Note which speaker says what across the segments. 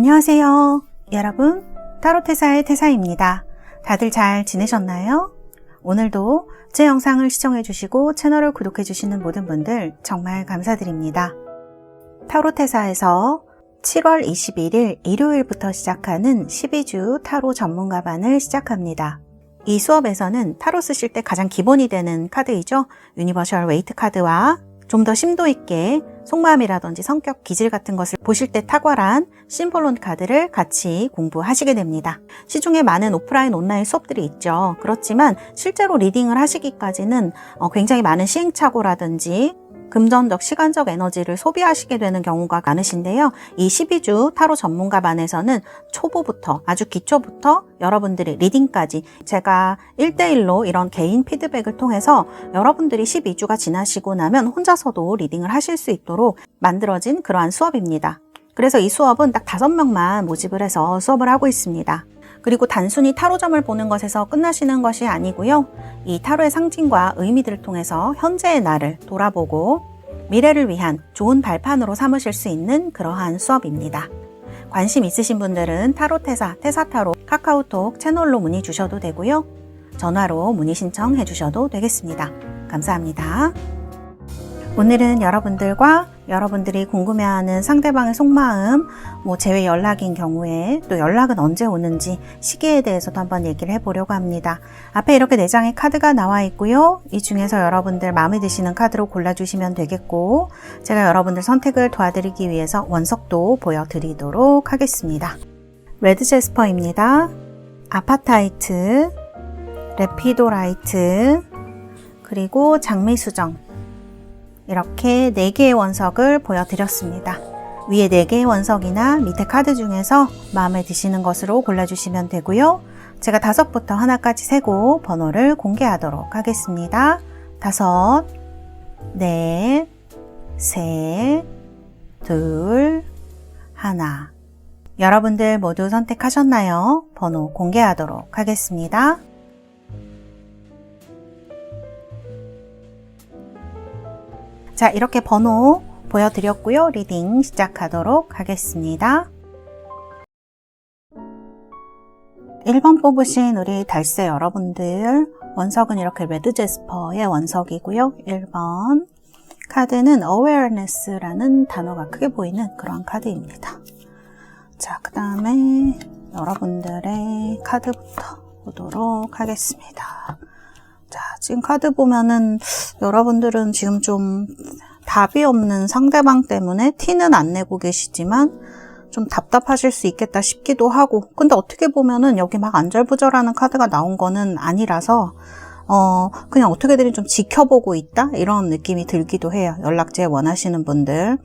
Speaker 1: 안녕하세요. 여러분, 타로테사의 태사입니다. 다들 잘 지내셨나요? 오늘도 제 영상을 시청해주시고 채널을 구독해주시는 모든 분들 정말 감사드립니다. 타로테사에서 7월 21일 일요일부터 시작하는 12주 타로 전문가반을 시작합니다. 이 수업에서는 타로 쓰실 때 가장 기본이 되는 카드이죠. 유니버셜 웨이트 카드와 좀 더 심도 있게 속마음이라든지 성격, 기질 같은 것을 보실 때 탁월한 심볼론 카드를 같이 공부하시게 됩니다. 시중에 많은 오프라인, 온라인 수업들이 있죠. 그렇지만 실제로 리딩을 하시기까지는 굉장히 많은 시행착오라든지 금전적, 시간적 에너지를 소비하시게 되는 경우가 많으신데요. 이 12주 타로 전문가반에서는 초보부터 아주 기초부터 여러분들의 리딩까지 제가 1대1로 이런 개인 피드백을 통해서 여러분들이 12주가 지나시고 나면 혼자서도 리딩을 하실 수 있도록 만들어진 그러한 수업입니다. 그래서 이 수업은 딱 5명만 모집을 해서 수업을 하고 있습니다. 그리고 단순히 타로점을 보는 것에서 끝나시는 것이 아니고요. 이 타로의 상징과 의미들을 통해서 현재의 나를 돌아보고 미래를 위한 좋은 발판으로 삼으실 수 있는 그러한 수업입니다. 관심 있으신 분들은 타로테사, 테사타로 카카오톡 채널로 문의 주셔도 되고요. 전화로 문의 신청해 주셔도 되겠습니다. 감사합니다. 오늘은 여러분들과 여러분들이 궁금해하는 상대방의 속마음, 재외 연락인 경우에 또 연락은 언제 오는지 시기에 대해서도 한번 얘기를 해보려고 합니다. 앞에 이렇게 4장의 카드가 나와 있고요. 이 중에서 여러분들 마음에 드시는 카드로 골라주시면 되겠고 제가 여러분들 선택을 도와드리기 위해서 원석도 보여드리도록 하겠습니다. 레드 제스퍼입니다. 아파타이트, 레피도라이트, 그리고 장미수정, 이렇게 4개의 원석을 보여드렸습니다. 위에 4개의 원석이나 밑에 카드 중에서 마음에 드시는 것으로 골라주시면 되고요. 제가 5부터 하나까지 세고 번호를 공개하도록 하겠습니다. 5, 4, 3, 2, 1. 여러분들 모두 선택하셨나요? 번호 공개하도록 하겠습니다. 자, 이렇게 번호 보여드렸고요. 리딩 시작하도록 하겠습니다. 1번 뽑으신 우리 달새 여러분들, 원석은 이렇게 레드 제스퍼의 원석이고요. 1번 카드는 awareness라는 단어가 크게 보이는 그런 카드입니다. 자, 그 다음에 여러분들의 카드부터 보도록 하겠습니다. 자, 지금 카드 보면은 여러분들은 지금 좀 답이 없는 상대방 때문에 티는 안 내고 계시지만 좀 답답하실 수 있겠다 싶기도 하고, 근데 어떻게 보면은 여기 막 안절부절하는 카드가 나온 거는 아니라서 그냥 어떻게든 좀 지켜보고 있다? 이런 느낌이 들기도 해요. 연락제 원하시는 분들.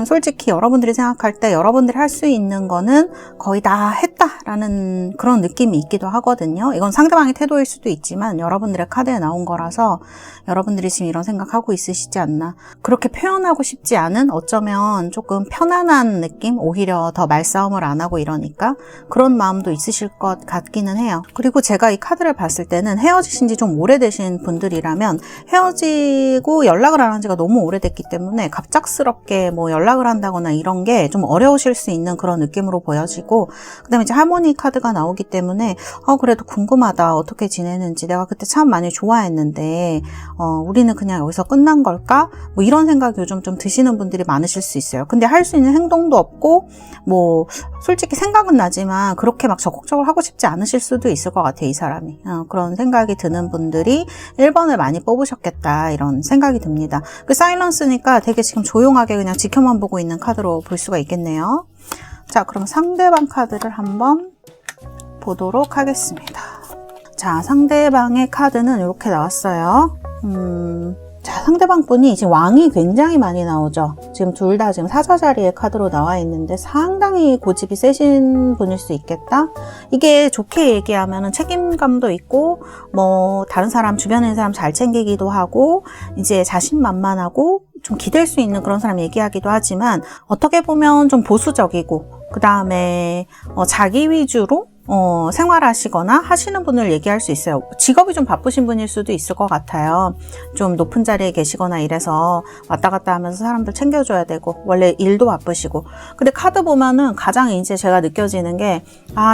Speaker 1: 솔직히 여러분들이 생각할 때 여러분들이 할 수 있는 거는 거의 다 했다라는 그런 느낌이 있기도 하거든요. 이건 상대방의 태도일 수도 있지만 여러분들의 카드에 나온 거라서 여러분들이 지금 이런 생각하고 있으시지 않나. 그렇게 표현하고 싶지 않은, 어쩌면 조금 편안한 느낌? 오히려 더 말싸움을 안 하고 이러니까 그런 마음도 있으실 것 같기는 해요. 그리고 제가 이 카드를 봤을 때는 헤어지신 지 좀 오래되신 분들이라면 헤어지고 연락을 안 한 지가 너무 오래됐기 때문에 갑작스럽게 연락을 한다거나 이런 게 좀 어려우실 수 있는 그런 느낌으로 보여지고, 그 다음에 이제 하모니 카드가 나오기 때문에 그래도 궁금하다, 어떻게 지내는지, 내가 그때 참 많이 좋아했는데 우리는 그냥 여기서 끝난 걸까? 이런 생각이 요즘 좀 드시는 분들이 많으실 수 있어요. 근데 할 수 있는 행동도 없고 솔직히 생각은 나지만 그렇게 막 적극적으로 하고 싶지 않으실 수도 있을 것 같아요, 이 사람이. 그런 생각이 드는 분들이 1번을 많이 뽑으셨겠다, 이런 생각이 듭니다. 그 사일런스니까 되게 지금 조용하게 그냥 지켜만 보고 있는 카드로 볼 수가 있겠네요. 자, 그럼 상대방 카드를 한번 보도록 하겠습니다. 자, 상대방의 카드는 이렇게 나왔어요. 자, 상대방 분이 지금 왕이 굉장히 많이 나오죠. 지금 둘 다 지금 사자 자리의 카드로 나와 있는데 상당히 고집이 세신 분일 수 있겠다. 이게 좋게 얘기하면은 책임감도 있고 다른 사람, 주변에 있는 사람 잘 챙기기도 하고 이제 자신만만하고 좀 기댈 수 있는 그런 사람 얘기하기도 하지만, 어떻게 보면 좀 보수적이고 그 다음에 자기 위주로 생활하시거나 하시는 분을 얘기할 수 있어요. 직업이 좀 바쁘신 분일 수도 있을 것 같아요. 좀 높은 자리에 계시거나 이래서 왔다 갔다 하면서 사람들 챙겨줘야 되고 원래 일도 바쁘시고. 근데 카드 보면은 가장 이제 제가 느껴지는 게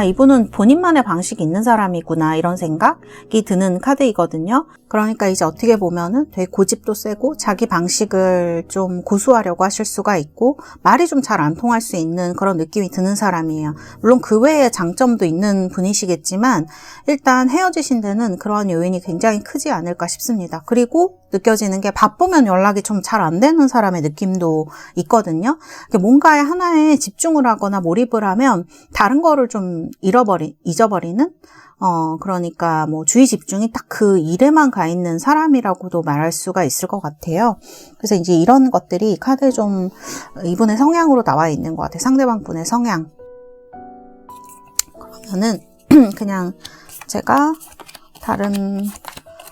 Speaker 1: 이분은 본인만의 방식이 있는 사람이구나 이런 생각이 드는 카드이거든요. 그러니까 이제 어떻게 보면은 되게 고집도 세고 자기 방식을 좀 고수하려고 하실 수가 있고 말이 좀 잘 안 통할 수 있는 그런 느낌이 드는 사람이에요. 물론 그 외에 장점도 있는 분이시겠지만 일단 헤어지신 데는 그러한 요인이 굉장히 크지 않을까 싶습니다. 그리고 느껴지는 게 바쁘면 연락이 좀 잘 안 되는 사람의 느낌도 있거든요. 뭔가에 하나에 집중을 하거나 몰입을 하면 다른 거를 좀 잊어버리는 그러니까 뭐 주의 집중이 딱 그 일에만 가 있는 사람이라고도 말할 수가 있을 것 같아요. 그래서 이제 이런 것들이 카드에 좀 이분의 성향으로 나와 있는 것 같아요. 상대방 분의 성향. 그러면은 그냥 제가 다른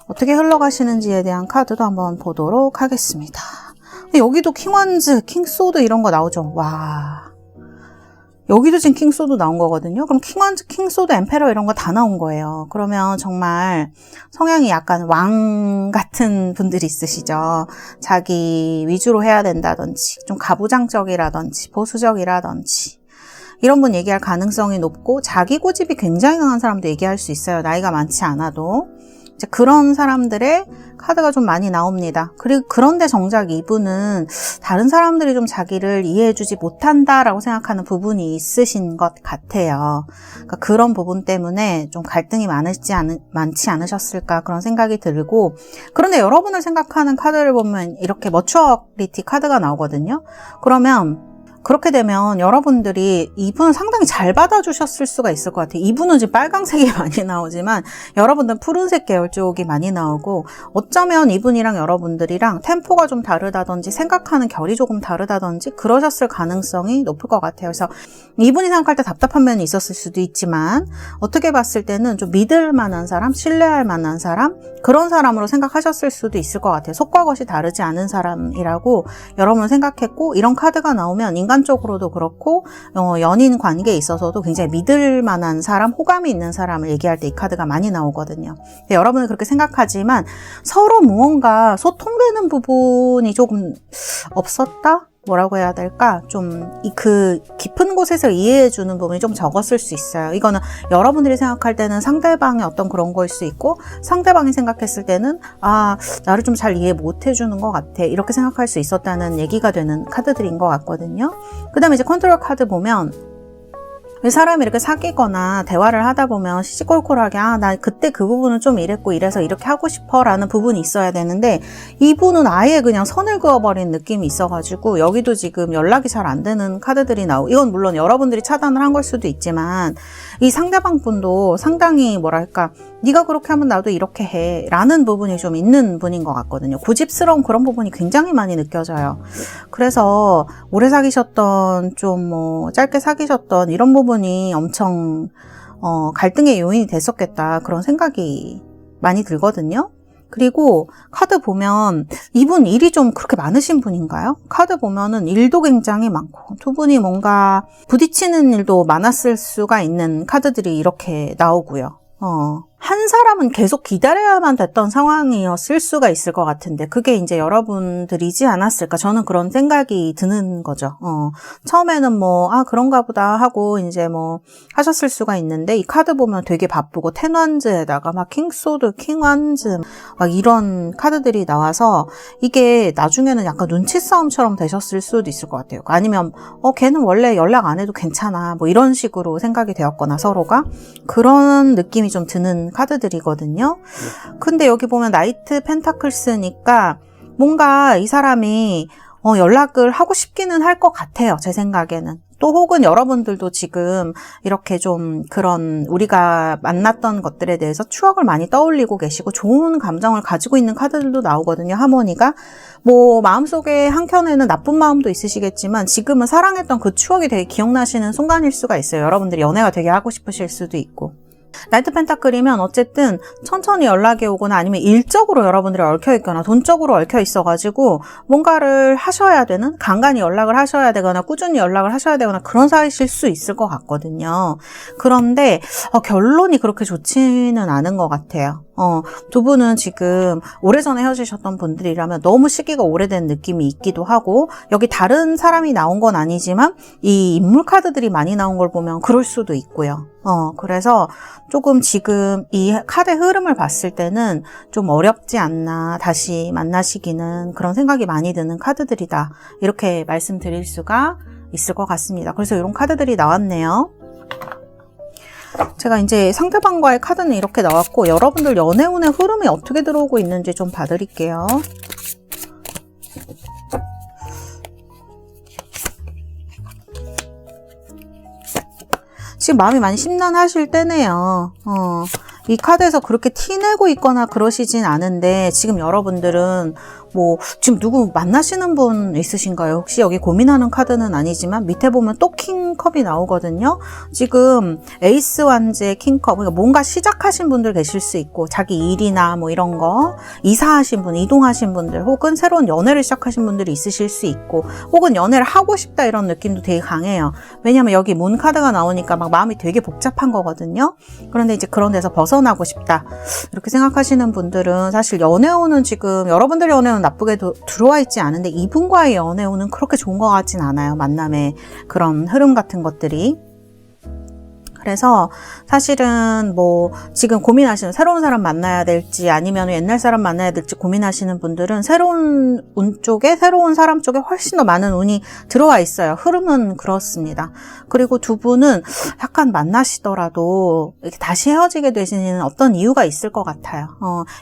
Speaker 1: 어떻게 흘러가시는지에 대한 카드도 한번 보도록 하겠습니다. 여기도 킹완즈, 킹소드 이런 거 나오죠. 와. 여기도 지금 킹소드 나온 거거든요. 그럼 킹완즈, 킹소드, 엠페러 이런 거 다 나온 거예요. 그러면 정말 성향이 약간 왕 같은 분들이 있으시죠. 자기 위주로 해야 된다든지 좀 가부장적이라든지 보수적이라든지 이런 분 얘기할 가능성이 높고 자기 고집이 굉장히 강한 사람도 얘기할 수 있어요. 나이가 많지 않아도. 이제 그런 사람들의 카드가 좀 많이 나옵니다. 그리고 그런데 정작 이분은 다른 사람들이 좀 자기를 이해해주지 못한다라고 생각하는 부분이 있으신 것 같아요. 그러니까 그런 부분 때문에 좀 갈등이 많지 않으셨을까 그런 생각이 들고, 그런데 여러분을 생각하는 카드를 보면 이렇게 머추어리티 카드가 나오거든요. 그러면 그렇게 되면 여러분들이 이분을 상당히 잘 받아주셨을 수가 있을 것 같아요. 이분은 지금 빨강색이 많이 나오지만 여러분들은 푸른색 계열 쪽이 많이 나오고, 어쩌면 이분이랑 여러분들이랑 템포가 좀 다르다든지 생각하는 결이 조금 다르다든지 그러셨을 가능성이 높을 것 같아요. 그래서 이분이 생각할 때 답답한 면이 있었을 수도 있지만 어떻게 봤을 때는 좀 믿을 만한 사람, 신뢰할 만한 사람, 그런 사람으로 생각하셨을 수도 있을 것 같아요. 속과 겉이 다르지 않은 사람이라고 여러분은 생각했고, 이런 카드가 나오면 인간적으로도 그렇고 연인 관계에 있어서도 굉장히 믿을 만한 사람, 호감이 있는 사람을 얘기할 때 이 카드가 많이 나오거든요. 여러분은 그렇게 생각하지만 서로 무언가 소통되는 부분이 조금 없었다? 뭐라고 해야 될까? 좀 그 깊은 곳에서 이해해주는 부분이 좀 적었을 수 있어요. 이거는 여러분들이 생각할 때는 상대방의 어떤 그런 거일 수 있고, 상대방이 생각했을 때는 나를 좀 잘 이해 못 해주는 것 같아, 이렇게 생각할 수 있었다는 얘기가 되는 카드들인 것 같거든요. 그 다음에 이제 컨트롤 카드 보면 사람이 이렇게 사귀거나 대화를 하다 보면 시시콜콜하게 나 그때 그 부분은 좀 이랬고 이래서 이렇게 하고 싶어 라는 부분이 있어야 되는데, 이분은 아예 그냥 선을 그어버린 느낌이 있어가지고 여기도 지금 연락이 잘 안 되는 카드들이 나오고, 이건 물론 여러분들이 차단을 한 걸 수도 있지만 이 상대방 분도 상당히 뭐랄까, 네가 그렇게 하면 나도 이렇게 해 라는 부분이 좀 있는 분인 것 같거든요. 고집스러운 그런 부분이 굉장히 많이 느껴져요. 그래서 오래 사귀셨던, 좀 뭐 짧게 사귀셨던 이런 부분이 엄청 갈등의 요인이 됐었겠다, 그런 생각이 많이 들거든요. 그리고 카드 보면 이분 일이 좀 그렇게 많으신 분인가요? 카드 보면은 일도 굉장히 많고 두 분이 뭔가 부딪히는 일도 많았을 수가 있는 카드들이 이렇게 나오고요. 한 사람은 계속 기다려야만 됐던 상황이었을 수가 있을 것 같은데 그게 이제 여러분들이지 않았을까, 저는 그런 생각이 드는 거죠. 처음에는 그런가 보다 하고 이제 하셨을 수가 있는데, 이 카드 보면 되게 바쁘고 텐완즈에다가 막 킹소드, 킹완즈 막 이런 카드들이 나와서 이게 나중에는 약간 눈치 싸움처럼 되셨을 수도 있을 것 같아요. 아니면 걔는 원래 연락 안 해도 괜찮아 이런 식으로 생각이 되었거나 서로가 그런 느낌이 좀 드는 카드들이거든요. 근데 여기 보면 나이트 펜타클스니까 뭔가 이 사람이 연락을 하고 싶기는 할 것 같아요, 제 생각에는. 또 혹은 여러분들도 지금 이렇게 좀 그런 우리가 만났던 것들에 대해서 추억을 많이 떠올리고 계시고 좋은 감정을 가지고 있는 카드들도 나오거든요, 하모니가. 마음속에 한켠에는 나쁜 마음도 있으시겠지만 지금은 사랑했던 그 추억이 되게 기억나시는 순간일 수가 있어요. 여러분들이 연애가 되게 하고 싶으실 수도 있고. 나이트 펜타클이면 어쨌든 천천히 연락이 오거나 아니면 일적으로 여러분들이 얽혀있거나 돈적으로 얽혀있어가지고 뭔가를 하셔야 되는, 간간히 연락을 하셔야 되거나 꾸준히 연락을 하셔야 되거나 그런 사이실 수 있을 것 같거든요. 그런데 결론이 그렇게 좋지는 않은 것 같아요. 두 분은 지금 오래전에 헤어지셨던 분들이라면 너무 시기가 오래된 느낌이 있기도 하고, 여기 다른 사람이 나온 건 아니지만 이 인물 카드들이 많이 나온 걸 보면 그럴 수도 있고요. 그래서 조금 지금 이 카드의 흐름을 봤을 때는 좀 어렵지 않나, 다시 만나시기는, 그런 생각이 많이 드는 카드들이다, 이렇게 말씀드릴 수가 있을 것 같습니다. 그래서 이런 카드들이 나왔네요. 제가 이제 상대방과의 카드는 이렇게 나왔고, 여러분들 연애운의 흐름이 어떻게 들어오고 있는지 좀 봐드릴게요. 지금 마음이 많이 심란하실 때네요. 이 카드에서 그렇게 티내고 있거나 그러시진 않은데, 지금 여러분들은 뭐 지금 누구 만나시는 분 있으신가요? 혹시 여기 고민하는 카드는 아니지만 밑에 보면 또 킹컵이 나오거든요. 지금 에이스 완제 킹컵, 그러니까 뭔가 시작하신 분들 계실 수 있고, 자기 일이나 뭐 이런 거 이사하신 분, 이동하신 분들, 혹은 새로운 연애를 시작하신 분들이 있으실 수 있고, 혹은 연애를 하고 싶다 이런 느낌도 되게 강해요. 왜냐면 여기 문 카드가 나오니까 막 마음이 되게 복잡한 거거든요. 그런데 이제 그런 데서 벗어나고 싶다 이렇게 생각하시는 분들은, 사실 연애운은 지금 여러분들 연애운 나쁘게 들어와 있지 않은데 이분과의 연애운은 그렇게 좋은 것 같진 않아요. 만남의 그런 흐름 같은 것들이. 그래서 사실은 뭐 지금 고민하시는, 새로운 사람 만나야 될지 아니면 옛날 사람 만나야 될지 고민하시는 분들은 새로운 운 쪽에, 새로운 사람 쪽에 훨씬 더 많은 운이 들어와 있어요. 흐름은 그렇습니다. 그리고 두 분은 약간 만나시더라도 이렇게 다시 헤어지게 되시는 어떤 이유가 있을 것 같아요.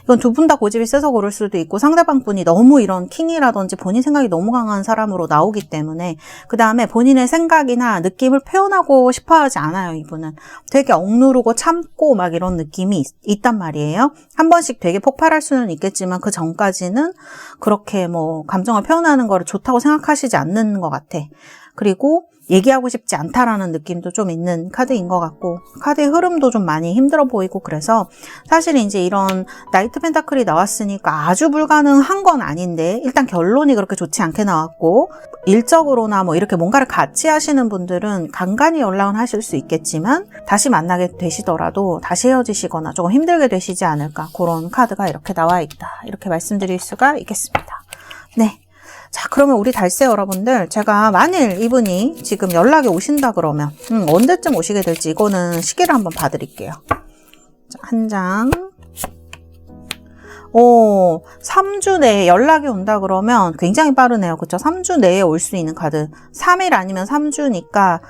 Speaker 1: 이건 두 분 다 고집이 세서 그럴 수도 있고, 상대방 분이 너무 이런 킹이라든지 본인 생각이 너무 강한 사람으로 나오기 때문에, 그 다음에 본인의 생각이나 느낌을 표현하고 싶어 하지 않아요. 이분은 되게 억누르고 참고 막 이런 느낌이 있단 말이에요. 한 번씩 되게 폭발할 수는 있겠지만 그 전까지는 그렇게 뭐 감정을 표현하는 거를 좋다고 생각하시지 않는 것 같아. 그리고 얘기하고 싶지 않다라는 느낌도 좀 있는 카드인 것 같고, 카드의 흐름도 좀 많이 힘들어 보이고, 그래서 사실 이제 이런 나이트 펜타클이 나왔으니까 아주 불가능한 건 아닌데, 일단 결론이 그렇게 좋지 않게 나왔고, 일적으로나 뭐 이렇게 뭔가를 같이 하시는 분들은 간간히 연락은 하실 수 있겠지만 다시 만나게 되시더라도 다시 헤어지시거나 조금 힘들게 되시지 않을까, 그런 카드가 이렇게 나와 있다, 이렇게 말씀드릴 수가 있겠습니다. 네. 자, 그러면 우리 달세 여러분들, 제가 만일 이분이 지금 연락이 오신다 그러면 언제쯤 오시게 될지 이거는 시기를 한번 봐드릴게요. 자, 한 장. 3주 내에 연락이 온다 그러면 굉장히 빠르네요. 그쵸? 3주 내에 올 수 있는 카드. 3일 아니면 3주니까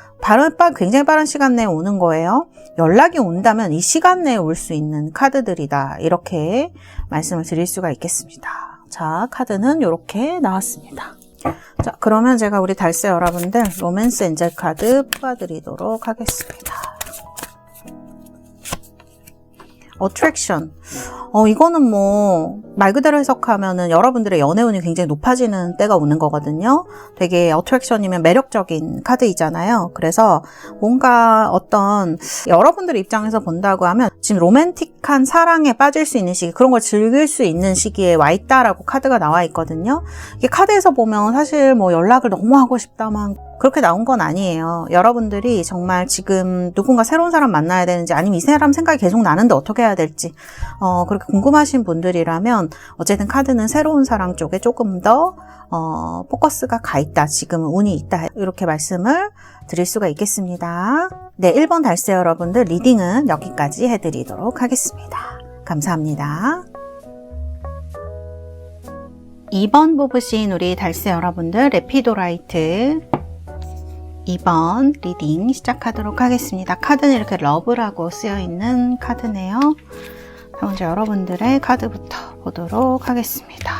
Speaker 1: 굉장히 빠른 시간 내에 오는 거예요. 연락이 온다면 이 시간 내에 올 수 있는 카드들이다, 이렇게 말씀을 드릴 수가 있겠습니다. 자, 카드는 이렇게 나왔습니다. 자, 그러면 제가 우리 달세 여러분들 로맨스 엔젤 카드 뽑아드리도록 하겠습니다. 어트랙션. 이거는 뭐 말 그대로 해석하면은 여러분들의 연애운이 굉장히 높아지는 때가 오는 거거든요. 되게 어트랙션이면 매력적인 카드이잖아요. 그래서 뭔가 어떤 여러분들 입장에서 본다고 하면 지금 로맨틱한 사랑에 빠질 수 있는 시기, 그런 걸 즐길 수 있는 시기에 와 있다라고 카드가 나와 있거든요. 이게 카드에서 보면 사실 뭐 연락을 너무 하고 싶다만 그렇게 나온 건 아니에요. 여러분들이 정말 지금 누군가 새로운 사람 만나야 되는지, 아니면 이 사람 생각이 계속 나는데 어떻게 해야 될지 그렇게 궁금하신 분들이라면 어쨌든 카드는 새로운 사랑 쪽에 조금 더 포커스가 가 있다, 지금은 운이 있다, 이렇게 말씀을 드릴 수가 있겠습니다. 네, 1번 달세 여러분들 리딩은 여기까지 해드리도록 하겠습니다. 감사합니다. 2번 뽑으신 우리 달세 여러분들 레피도라이트 2번 리딩 시작하도록 하겠습니다. 카드는 이렇게 러브라고 쓰여있는 카드네요. 먼저 여러분들의 카드부터 보도록 하겠습니다.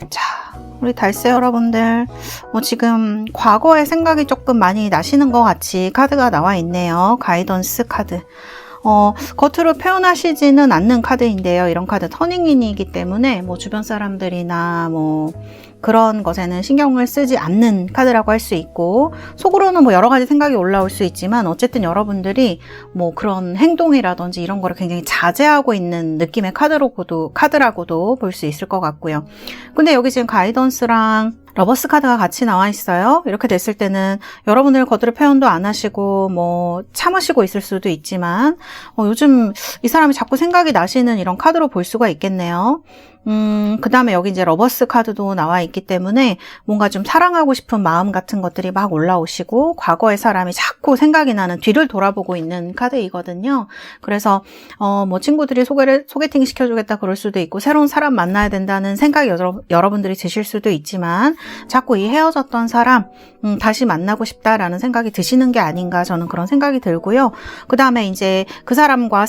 Speaker 1: 자, 우리 달세 여러분들 지금 과거의 생각이 조금 많이 나시는 것 같이 카드가 나와 있네요. 가이던스 카드. 겉으로 표현하시지는 않는 카드인데요. 이런 카드 터닝인이기 때문에 주변 사람들이나 그런 것에는 신경을 쓰지 않는 카드라고 할 수 있고, 속으로는 뭐 여러 가지 생각이 올라올 수 있지만 어쨌든 여러분들이 뭐 그런 행동이라든지 이런 거를 굉장히 자제하고 있는 느낌의 카드라고도 볼 수 있을 것 같고요. 근데 여기 지금 가이던스랑 러버스 카드가 같이 나와 있어요. 이렇게 됐을 때는 여러분들 겉으로 표현도 안 하시고 뭐 참으시고 있을 수도 있지만 요즘 이 사람이 자꾸 생각이 나시는 이런 카드로 볼 수가 있겠네요. 그 다음에 여기 이제 러버스 카드도 나와 있기 때문에 뭔가 좀 사랑하고 싶은 마음 같은 것들이 막 올라오시고, 과거의 사람이 자꾸 생각이 나는, 뒤를 돌아보고 있는 카드이거든요. 그래서 뭐 친구들이 소개팅 시켜주겠다 그럴 수도 있고, 새로운 사람 만나야 된다는 생각이 여러분들이 드실 수도 있지만, 자꾸 이 헤어졌던 사람 다시 만나고 싶다라는 생각이 드시는 게 아닌가, 저는 그런 생각이 들고요. 그 다음에 이제 그 사람과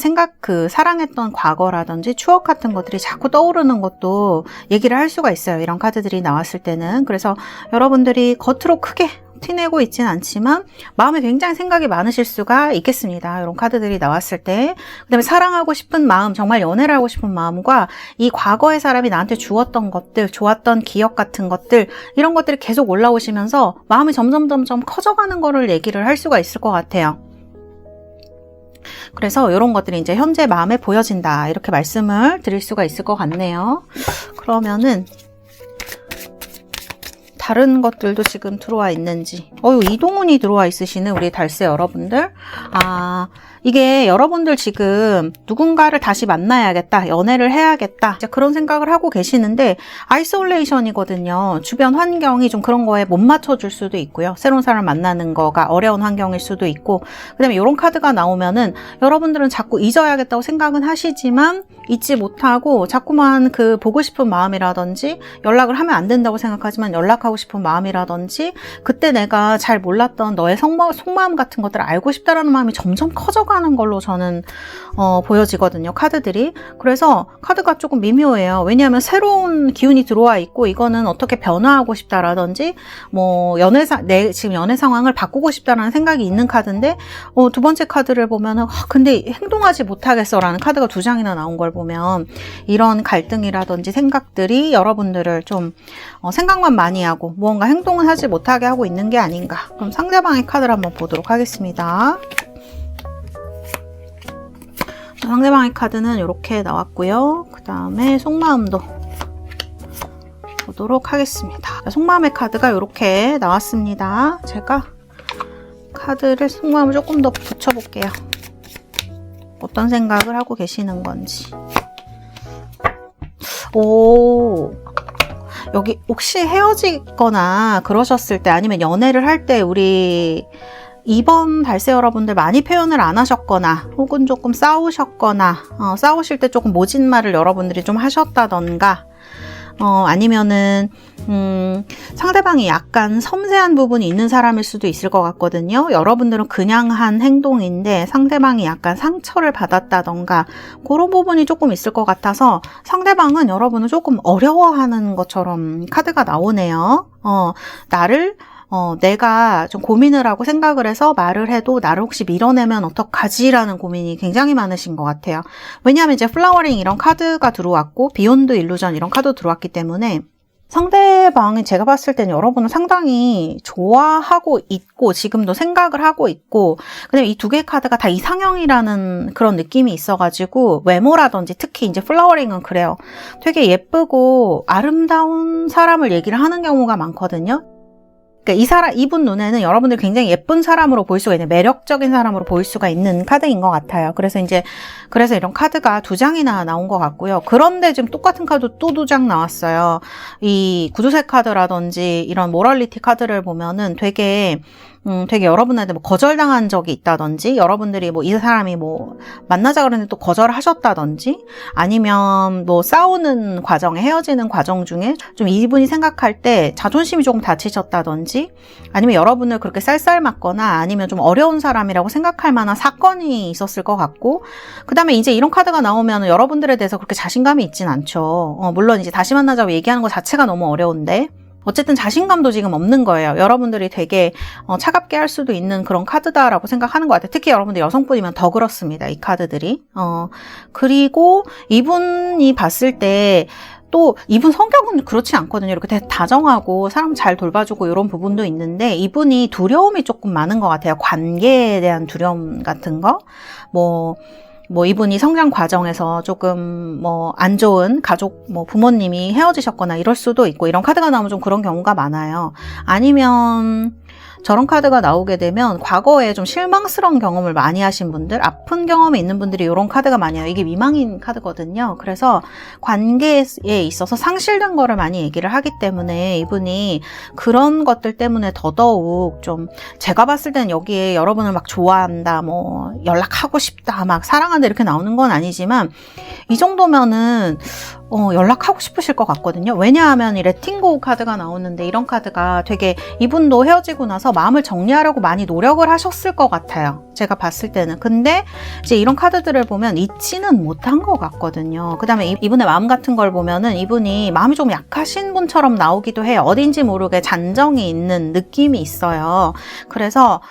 Speaker 1: 사랑했던 과거라든지 추억 같은 것들이 자꾸 떠오르는 것도 얘기를 할 수가 있어요. 이런 카드들이 나왔을 때는. 그래서 여러분들이 겉으로 크게 티내고 있지는 않지만 마음에 굉장히 생각이 많으실 수가 있겠습니다. 이런 카드들이 나왔을 때. 그 다음에 사랑하고 싶은 마음, 정말 연애를 하고 싶은 마음과 이 과거의 사람이 나한테 주었던 것들, 좋았던 기억 같은 것들, 이런 것들이 계속 올라오시면서 마음이 점점 커져가는 거를 얘기를 할 수가 있을 것 같아요. 그래서 이런 것들이 이제 현재 마음에 보여진다, 이렇게 말씀을 드릴 수가 있을 것 같네요. 그러면은 다른 것들도 지금 들어와 있는지. 이동운이 들어와 있으시는 우리 달세 여러분들. 이게 여러분들 지금 누군가를 다시 만나야겠다, 연애를 해야겠다, 그런 생각을 하고 계시는데 아이솔레이션이거든요. 주변 환경이 좀 그런 거에 못 맞춰줄 수도 있고요. 새로운 사람을 만나는 거가 어려운 환경일 수도 있고, 그 다음에 이런 카드가 나오면은 여러분들은 자꾸 잊어야겠다고 생각은 하시지만 잊지 못하고 자꾸만 그 보고 싶은 마음이라든지, 연락을 하면 안 된다고 생각하지만 연락하고 싶은 마음이라든지, 그때 내가 잘 몰랐던 너의 속마음 같은 것들을 알고 싶다라는 마음이 점점 커져가는 걸로 저는 보여지거든요, 카드들이. 그래서 카드가 조금 미묘해요. 왜냐하면 새로운 기운이 들어와 있고, 이거는 어떻게 변화하고 싶다라든지 뭐 지금 연애 상황을 바꾸고 싶다라는 생각이 있는 카드인데, 두 번째 카드를 보면은 근데 행동하지 못하겠어 라는 카드가 2장이나 나온 걸 보면, 이런 갈등이라든지 생각들이 여러분들을 좀 생각만 많이 하고 무언가 행동을 하지 못하게 하고 있는 게 아닌가. 그럼 상대방의 카드를 한번 보도록 하겠습니다. 상대방의 카드는 이렇게 나왔고요. 그 다음에 속마음도 보도록 하겠습니다. 속마음의 카드가 이렇게 나왔습니다. 제가 속마음을 조금 더 붙여볼게요. 어떤 생각을 하고 계시는 건지. 여기 혹시 헤어지거나 그러셨을 때, 아니면 연애를 할 때 우리 이번 달세 여러분들 많이 표현을 안 하셨거나, 혹은 조금 싸우셨거나, 싸우실 때 조금 모진 말을 여러분들이 좀 하셨다던가, 아니면은 상대방이 약간 섬세한 부분이 있는 사람일 수도 있을 것 같거든요. 여러분들은 그냥 한 행동인데 상대방이 약간 상처를 받았다던가, 그런 부분이 조금 있을 것 같아서 상대방은 여러분을 조금 어려워하는 것처럼 카드가 나오네요. 내가 좀 고민을 하고 생각을 해서 말을 해도 나를 혹시 밀어내면 어떡하지라는 고민이 굉장히 많으신 것 같아요. 왜냐하면 이제 플라워링 이런 카드가 들어왔고, 비욘드 일루전 이런 카드 들어왔기 때문에 상대방이 제가 봤을 때는 여러분을 상당히 좋아하고 있고, 지금도 생각을 하고 있고, 그다음에 이 두 개의 카드가 다 이상형이라는 그런 느낌이 있어가지고, 외모라든지 특히 이제 플라워링은 그래요. 되게 예쁘고 아름다운 사람을 얘기를 하는 경우가 많거든요. 그러니까 이분 눈에는 여러분들 굉장히 예쁜 사람으로 보일 수가 있는, 매력적인 사람으로 보일 수가 있는 카드인 것 같아요. 그래서 이런 카드가 2장이나 나온 것 같고요. 그런데 지금 똑같은 카드 또 2장 나왔어요. 이 구두쇠 카드라든지 이런 모럴리티 카드를 보면은 되게 여러분한테 뭐 거절당한 적이 있다든지, 여러분들이 뭐 이 사람이 뭐 만나자 그러는데 또 거절을 하셨다든지, 아니면 뭐 싸우는 과정에, 헤어지는 과정 중에 좀 이분이 생각할 때 자존심이 조금 다치셨다든지, 아니면 여러분을 그렇게 쌀쌀맞거나, 아니면 좀 어려운 사람이라고 생각할 만한 사건이 있었을 것 같고, 그 다음에 이제 이런 카드가 나오면 여러분들에 대해서 그렇게 자신감이 있진 않죠. 물론 이제 다시 만나자고 얘기하는 것 자체가 너무 어려운데, 어쨌든 자신감도 지금 없는 거예요. 여러분들이 되게 차갑게 할 수도 있는 그런 카드다라고 생각하는 것 같아요. 특히 여러분들 여성분이면 더 그렇습니다. 이 카드들이. 그리고 이분이 봤을 때 또 이분 성격은 그렇지 않거든요. 이렇게 되게 다정하고 사람 잘 돌봐주고 이런 부분도 있는데 이분이 두려움이 조금 많은 것 같아요. 관계에 대한 두려움 같은 거. 뭐 이분이 성장 과정에서 조금 안 좋은 가족 부모님이 헤어지셨거나 이럴 수도 있고, 이런 카드가 나오면 좀 그런 경우가 많아요. 아니면 저런 카드가 나오게 되면 과거에 좀 실망스러운 경험을 많이 하신 분들, 아픈 경험이 있는 분들이 이런 카드가 많이 와요. 이게 미망인 카드거든요. 그래서 관계에 있어서 상실된 거를 많이 얘기를 하기 때문에 이분이 그런 것들 때문에 더더욱 좀, 제가 봤을 때는 여기에 여러분을 막 좋아한다, 연락하고 싶다, 막 사랑한다 이렇게 나오는 건 아니지만 이 정도면은 연락하고 싶으실 것 같거든요. 왜냐하면 이 레팅고 카드가 나오는데 이런 카드가 되게 이분도 헤어지고 나서 마음을 정리하려고 많이 노력을 하셨을 것 같아요. 제가 봤을 때는. 근데 이제 이런 카드들을 보면 잊지는 못한 것 같거든요. 그 다음에 이분의 마음 같은 걸 보면은 이분이 마음이 좀 약하신 분처럼 나오기도 해요. 어딘지 모르게 잔정이 있는 느낌이 있어요. 그래서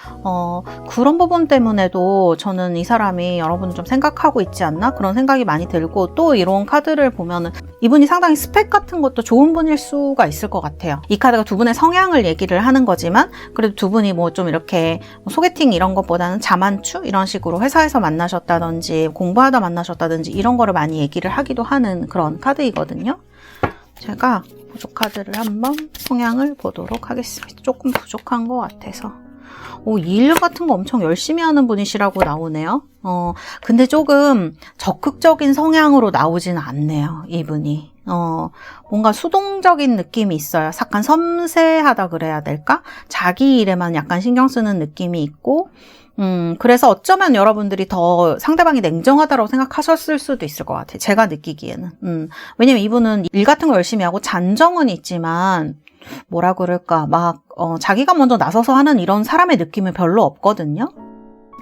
Speaker 1: 그런 부분 때문에도 저는 이 사람이 여러분 좀 생각하고 있지 않나? 그런 생각이 많이 들고, 또 이런 카드를 보면은 이분이 상당히 스펙 같은 것도 좋은 분일 수가 있을 것 같아요. 이 카드가 두 분의 성향을 얘기를 하는 거지만 그래도 두 분이 좀 이렇게 소개팅 이런 것보다는 자만추 이런 식으로 회사에서 만나셨다든지 공부하다 만나셨다든지 이런 거를 많이 얘기를 하기도 하는 그런 카드이거든요. 제가 부족 카드를 한번 성향을 보도록 하겠습니다. 조금 부족한 것 같아서. 일 같은 거 엄청 열심히 하는 분이시라고 나오네요. 근데 조금 적극적인 성향으로 나오지는 않네요, 이분이. 뭔가 수동적인 느낌이 있어요. 약간 섬세하다 그래야 될까? 자기 일에만 약간 신경 쓰는 느낌이 있고, 그래서 어쩌면 여러분들이 더 상대방이 냉정하다고 생각하셨을 수도 있을 것 같아요. 제가 느끼기에는. 왜냐면 이분은 일 같은 거 열심히 하고 잔정은 있지만, 뭐라 그럴까, 자기가 먼저 나서서 하는 이런 사람의 느낌은 별로 없거든요.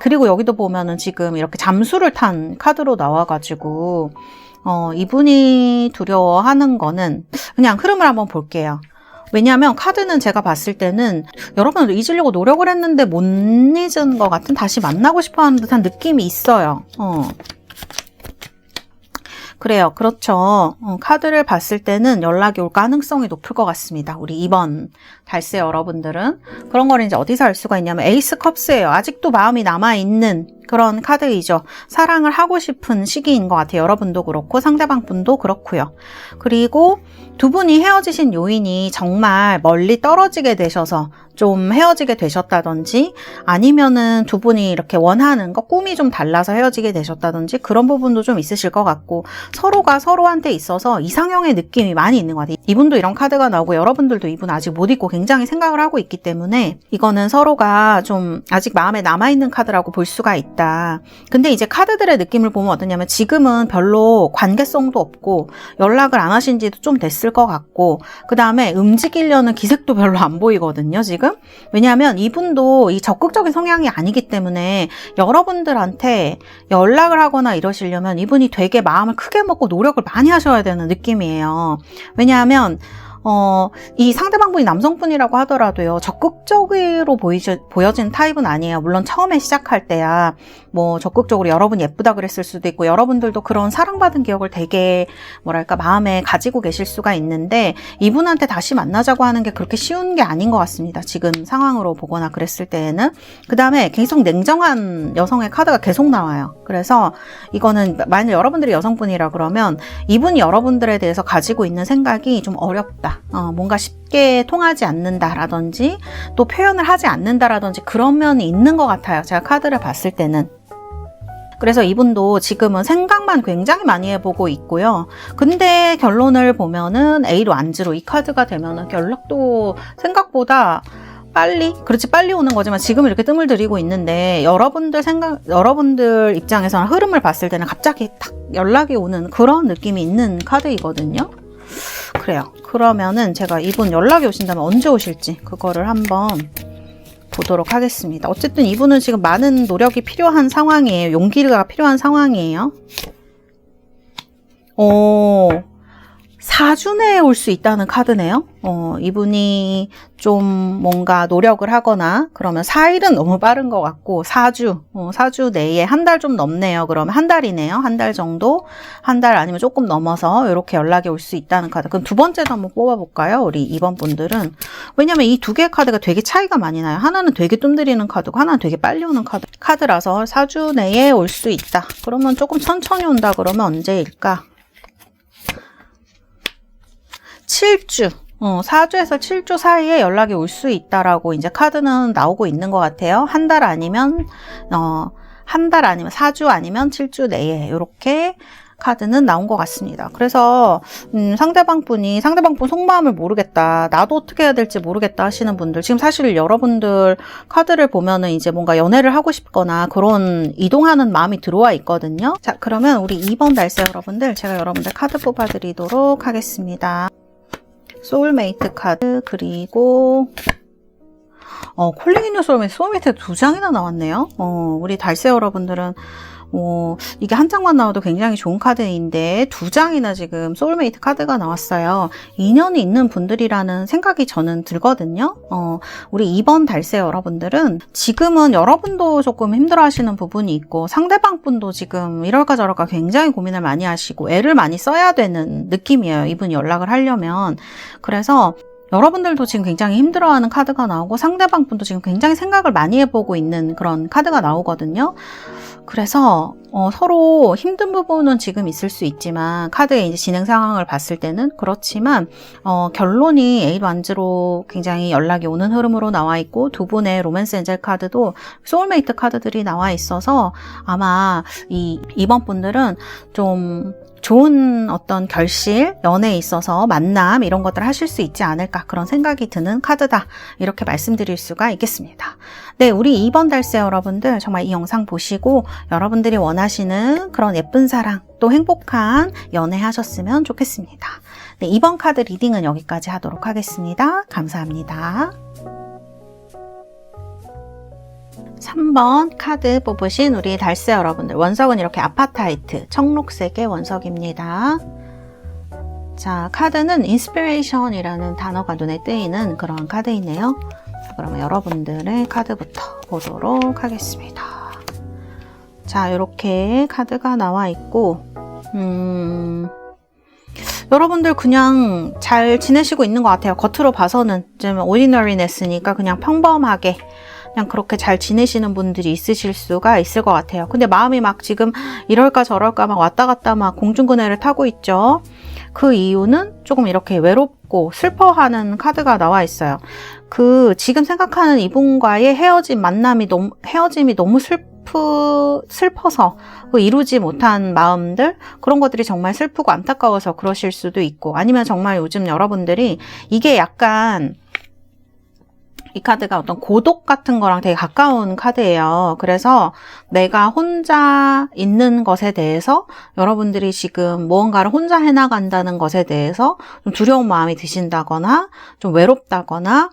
Speaker 1: 그리고 여기도 보면은 지금 이렇게 잠수를 탄 카드로 나와가지고, 이분이 두려워하는 거는 그냥 흐름을 한번 볼게요. 왜냐하면 카드는 제가 봤을 때는 여러분을 잊으려고 노력을 했는데 못 잊은 것 같은, 다시 만나고 싶어 하는 듯한 느낌이 있어요. 그래요. 그렇죠. 카드를 봤을 때는 연락이 올 가능성이 높을 것 같습니다. 우리 2번 달세 여러분들은. 그런 걸 이제 어디서 알 수가 있냐면 에이스 컵스예요. 아직도 마음이 남아있는 그런 카드이죠. 사랑을 하고 싶은 시기인 것 같아요. 여러분도 그렇고 상대방 분도 그렇고요. 그리고 두 분이 헤어지신 요인이 정말 멀리 떨어지게 되셔서 좀 헤어지게 되셨다든지, 아니면은 두 분이 이렇게 원하는 거, 꿈이 좀 달라서 헤어지게 되셨다든지, 그런 부분도 좀 있으실 것 같고, 서로가 서로한테 있어서 이상형의 느낌이 많이 있는 것 같아요. 이분도 이런 카드가 나오고 여러분들도 이분 아직 못 잊고 굉장히 생각을 하고 있기 때문에 이거는 서로가 좀 아직 마음에 남아있는 카드라고 볼 수가 있다. 근데 이제 카드들의 느낌을 보면 어떠냐면 지금은 별로 관계성도 없고 연락을 안 하신 지도 좀 됐을 것 같고, 그 다음에 움직이려는 기색도 별로 안 보이거든요, 지금. 왜냐하면 이분도 이 적극적인 성향이 아니기 때문에 여러분들한테 연락을 하거나 이러시려면 이분이 되게 마음을 크게 먹고 노력을 많이 하셔야 되는 느낌이에요. 왜냐하면 이 상대방분이 남성분이라고 하더라도요, 적극적으로 보여지는 타입은 아니에요. 물론 처음에 시작할 때야 적극적으로 여러분 예쁘다 그랬을 수도 있고, 여러분들도 그런 사랑받은 기억을 되게 마음에 가지고 계실 수가 있는데, 이분한테 다시 만나자고 하는 게 그렇게 쉬운 게 아닌 것 같습니다. 지금 상황으로 보거나 그랬을 때에는. 그 다음에 계속 냉정한 여성의 카드가 계속 나와요. 그래서 이거는 만약 여러분들이 여성분이라 그러면 이분이 여러분들에 대해서 가지고 있는 생각이 좀 어렵다, 뭔가 쉽게 통하지 않는다라든지 또 표현을 하지 않는다라든지 그런 면이 있는 것 같아요. 제가 카드를 봤을 때는. 그래서 이분도 지금은 생각만 굉장히 많이 해보고 있고요. 근데 결론을 보면은 A로 안지로 이 카드가 되면은 연락도 생각보다 빨리 오는 거지만 지금 이렇게 뜸을 들이고 있는데, 여러분들 입장에서는 흐름을 봤을 때는 갑자기 탁 연락이 오는 그런 느낌이 있는 카드이거든요. 그래요. 그러면은 제가 이분 연락이 오신다면 언제 오실지 그거를 한번 보도록 하겠습니다. 어쨌든 이분은 지금 많은 노력이 필요한 상황이에요. 용기가 필요한 상황이에요. 4주 내에 올 수 있다는 카드네요. 이분이 좀 뭔가 노력을 하거나 그러면 4일은 너무 빠른 것 같고 4주 내에 한 달 좀 넘네요. 그러면 한 달이네요. 한 달 정도, 한 달 아니면 조금 넘어서 이렇게 연락이 올 수 있다는 카드. 그럼 두 번째도 한번 뽑아볼까요? 우리 2번 분들은. 왜냐면 이 두 개의 카드가 되게 차이가 많이 나요. 하나는 되게 뜸들이는 카드고 하나는 되게 빨리 오는 카드라서 4주 내에 올 수 있다. 그러면 조금 천천히 온다 그러면 언제일까? 7주, 4주에서 7주 사이에 연락이 올 수 있다라고 이제 카드는 나오고 있는 것 같아요. 한 달 아니면 4주 아니면 7주 내에 이렇게 카드는 나온 것 같습니다. 그래서 상대방 분 속마음을 모르겠다, 나도 어떻게 해야 될지 모르겠다 하시는 분들, 지금 사실 여러분들 카드를 보면은 이제 뭔가 연애를 하고 싶거나 그런 이동하는 마음이 들어와 있거든요. 자, 그러면 우리 2번 달세 여러분들, 제가 여러분들 카드 뽑아드리도록 하겠습니다. 소울메이트 카드, 그리고 콜링 인 유 소울메이트 2장이나 나왔네요. 우리 달세 여러분들은 이게 한 장만 나와도 굉장히 좋은 카드인데 2장이나 지금 소울메이트 카드가 나왔어요. 인연이 있는 분들이라는 생각이 저는 들거든요. 우리 2번 달세 여러분들은 지금은 여러분도 조금 힘들어 하시는 부분이 있고 상대방 분도 지금 이럴까 저럴까 굉장히 고민을 많이 하시고 애를 많이 써야 되는 느낌이에요. 이분이 연락을 하려면. 그래서 여러분들도 지금 굉장히 힘들어하는 카드가 나오고 상대방 분도 지금 굉장히 생각을 많이 해보고 있는 그런 카드가 나오거든요. 그래서 서로 힘든 부분은 지금 있을 수 있지만 카드의 이제 진행 상황을 봤을 때는 그렇지만 결론이 8완즈로 굉장히 연락이 오는 흐름으로 나와 있고 두 분의 로맨스 엔젤 카드도 소울메이트 카드들이 나와 있어서 아마 이번 분들은 좀 좋은 어떤 결실, 연애에 있어서 만남 이런 것들을 하실 수 있지 않을까 그런 생각이 드는 카드다 이렇게 말씀드릴 수가 있겠습니다. 네, 우리 2번 달세 여러분들 정말 이 영상 보시고 여러분들이 원하시는 그런 예쁜 사랑 또 행복한 연애 하셨으면 좋겠습니다. 네, 2번 카드 리딩은 여기까지 하도록 하겠습니다. 감사합니다. 3번 카드 뽑으신 우리 달세 여러분들, 원석은 이렇게 아파타이트 청록색의 원석입니다. 자, 카드는 인스피레이션이라는 단어가 눈에 띄는 그런 카드이네요. 자, 그러면 여러분들의 카드부터 보도록 하겠습니다. 자, 이렇게 카드가 나와 있고 여러분들 그냥 잘 지내시고 있는 것 같아요. 겉으로 봐서는 좀 ordinariness니까 그냥 평범하게 그냥 그렇게 잘 지내시는 분들이 있으실 수가 있을 것 같아요. 근데 마음이 막 지금 이럴까 저럴까 막 왔다 갔다 막 공중근해를 타고 있죠. 그 이유는 조금 이렇게 외롭고 슬퍼하는 카드가 나와 있어요. 지금 생각하는 이분과의 헤어짐이 너무 슬퍼서 이루지 못한 마음들, 그런 것들이 정말 슬프고 안타까워서 그러실 수도 있고, 아니면 정말 요즘 여러분들이 이게 약간 이 카드가 어떤 고독 같은 거랑 되게 가까운 카드예요. 그래서 내가 혼자 있는 것에 대해서 여러분들이 지금 무언가를 혼자 해나간다는 것에 대해서 좀 두려운 마음이 드신다거나 좀 외롭다거나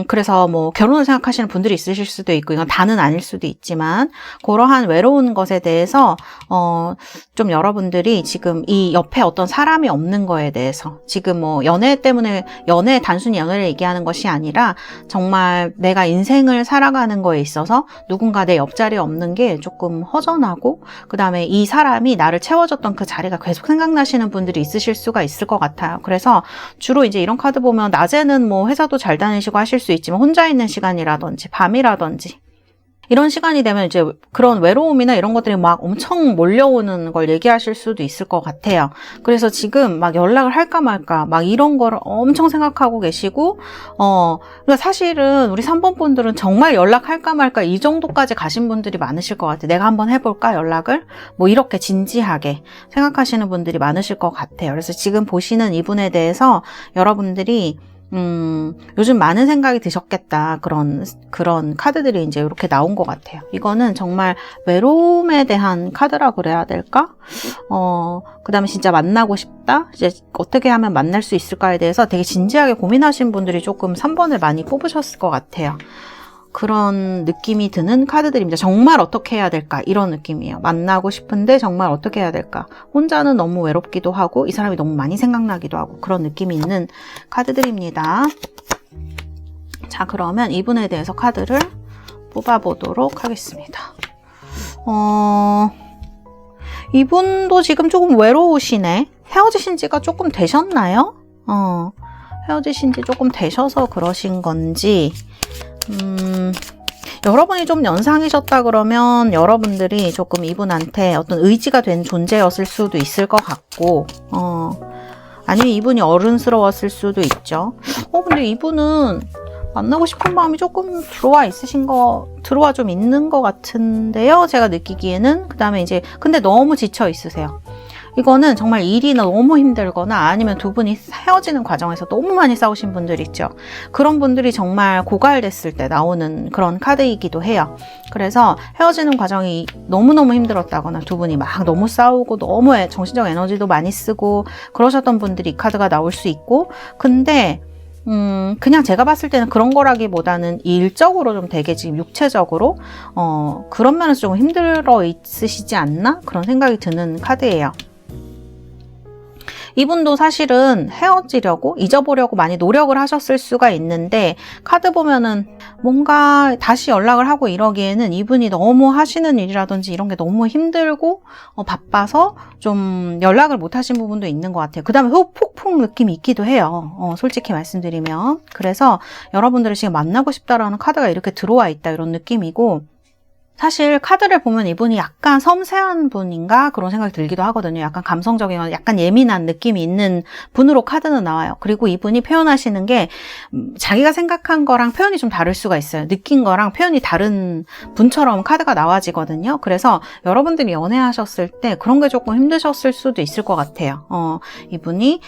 Speaker 1: 그래서 뭐 결혼을 생각하시는 분들이 있으실 수도 있고, 이건 다는 아닐 수도 있지만 그러한 외로운 것에 대해서 좀 여러분들이 지금 이 옆에 어떤 사람이 없는 거에 대해서 지금 뭐 연애 때문에 단순히 연애를 얘기하는 것이 아니라 정말 내가 인생을 살아가는 거에 있어서 누군가 내 옆자리에 없는 게 조금 허전하고, 그 다음에 이 사람이 나를 채워줬던 그 자리가 계속 생각나시는 분들이 있으실 수가 있을 것 같아요. 그래서 주로 이제 이런 카드 보면 낮에는 뭐 회사도 잘 다니시고 하실 수 있지만 혼자 있는 시간이라든지 밤이라든지 이런 시간이 되면 이제 그런 외로움이나 이런 것들이 막 엄청 몰려오는 걸 얘기하실 수도 있을 것 같아요. 그래서 지금 막 연락을 할까 말까 막 이런 거를 엄청 생각하고 계시고, 그러니까 사실은 우리 3번 분들은 정말 연락할까 말까 이 정도까지 가신 분들이 많으실 것 같아요. 내가 한번 해볼까 연락을? 뭐 이렇게 진지하게 생각하시는 분들이 많으실 것 같아요. 그래서 지금 보시는 이분에 대해서 여러분들이 요즘 많은 생각이 드셨겠다. 그런 카드들이 이제 이렇게 나온 것 같아요. 이거는 정말 외로움에 대한 카드라 그래야 될까? 그 다음에 진짜 만나고 싶다? 이제 어떻게 하면 만날 수 있을까에 대해서 되게 진지하게 고민하신 분들이 조금 3번을 많이 뽑으셨을 것 같아요. 그런 느낌이 드는 카드들입니다. 정말 어떻게 해야 될까? 이런 느낌이에요. 만나고 싶은데 정말 어떻게 해야 될까? 혼자는 너무 외롭기도 하고 이 사람이 너무 많이 생각나기도 하고 그런 느낌이 있는 카드들입니다. 자, 그러면 이분에 대해서 카드를 뽑아보도록 하겠습니다. 이분도 지금 조금 외로우시네. 헤어지신 지가 조금 되셨나요? 헤어지신 지 조금 되셔서 그러신 건지, 여러분이 좀 연상이셨다 그러면 여러분들이 조금 이분한테 어떤 의지가 된 존재였을 수도 있을 것 같고, 아니면 이분이 어른스러웠을 수도 있죠. 근데 이분은 만나고 싶은 마음이 조금 들어와 좀 있는 것 같은데요. 제가 느끼기에는. 그 다음에 이제, 근데 너무 지쳐 있으세요. 이거는 정말 일이 너무 힘들거나 아니면 두 분이 헤어지는 과정에서 너무 많이 싸우신 분들 있죠. 그런 분들이 정말 고갈됐을 때 나오는 그런 카드이기도 해요. 그래서 헤어지는 과정이 너무너무 힘들었다거나 두 분이 막 너무 싸우고 너무 정신적 에너지도 많이 쓰고 그러셨던 분들이 이 카드가 나올 수 있고, 근데 그냥 제가 봤을 때는 그런 거라기보다는 일적으로 좀 되게 지금 육체적으로 그런 면에서 조금 힘들어 있으시지 않나? 그런 생각이 드는 카드예요. 이분도 사실은 헤어지려고, 잊어보려고 많이 노력을 하셨을 수가 있는데, 카드 보면은 뭔가 다시 연락을 하고 이러기에는 이분이 너무 하시는 일이라든지 이런 게 너무 힘들고 바빠서 좀 연락을 못 하신 부분도 있는 것 같아요. 그 다음에 후폭풍 느낌이 있기도 해요. 솔직히 말씀드리면. 그래서 여러분들이 지금 만나고 싶다라는 카드가 이렇게 들어와 있다, 이런 느낌이고, 사실 카드를 보면 이분이 약간 섬세한 분인가 그런 생각이 들기도 하거든요. 약간 감성적인, 약간 예민한 느낌이 있는 분으로 카드는 나와요. 그리고 이분이 표현하시는 게 자기가 생각한 거랑 표현이 좀 다를 수가 있어요. 느낀 거랑 표현이 다른 분처럼 카드가 나와지거든요. 그래서 여러분들이 연애하셨을 때 그런 게 조금 힘드셨을 수도 있을 것 같아요. 이분이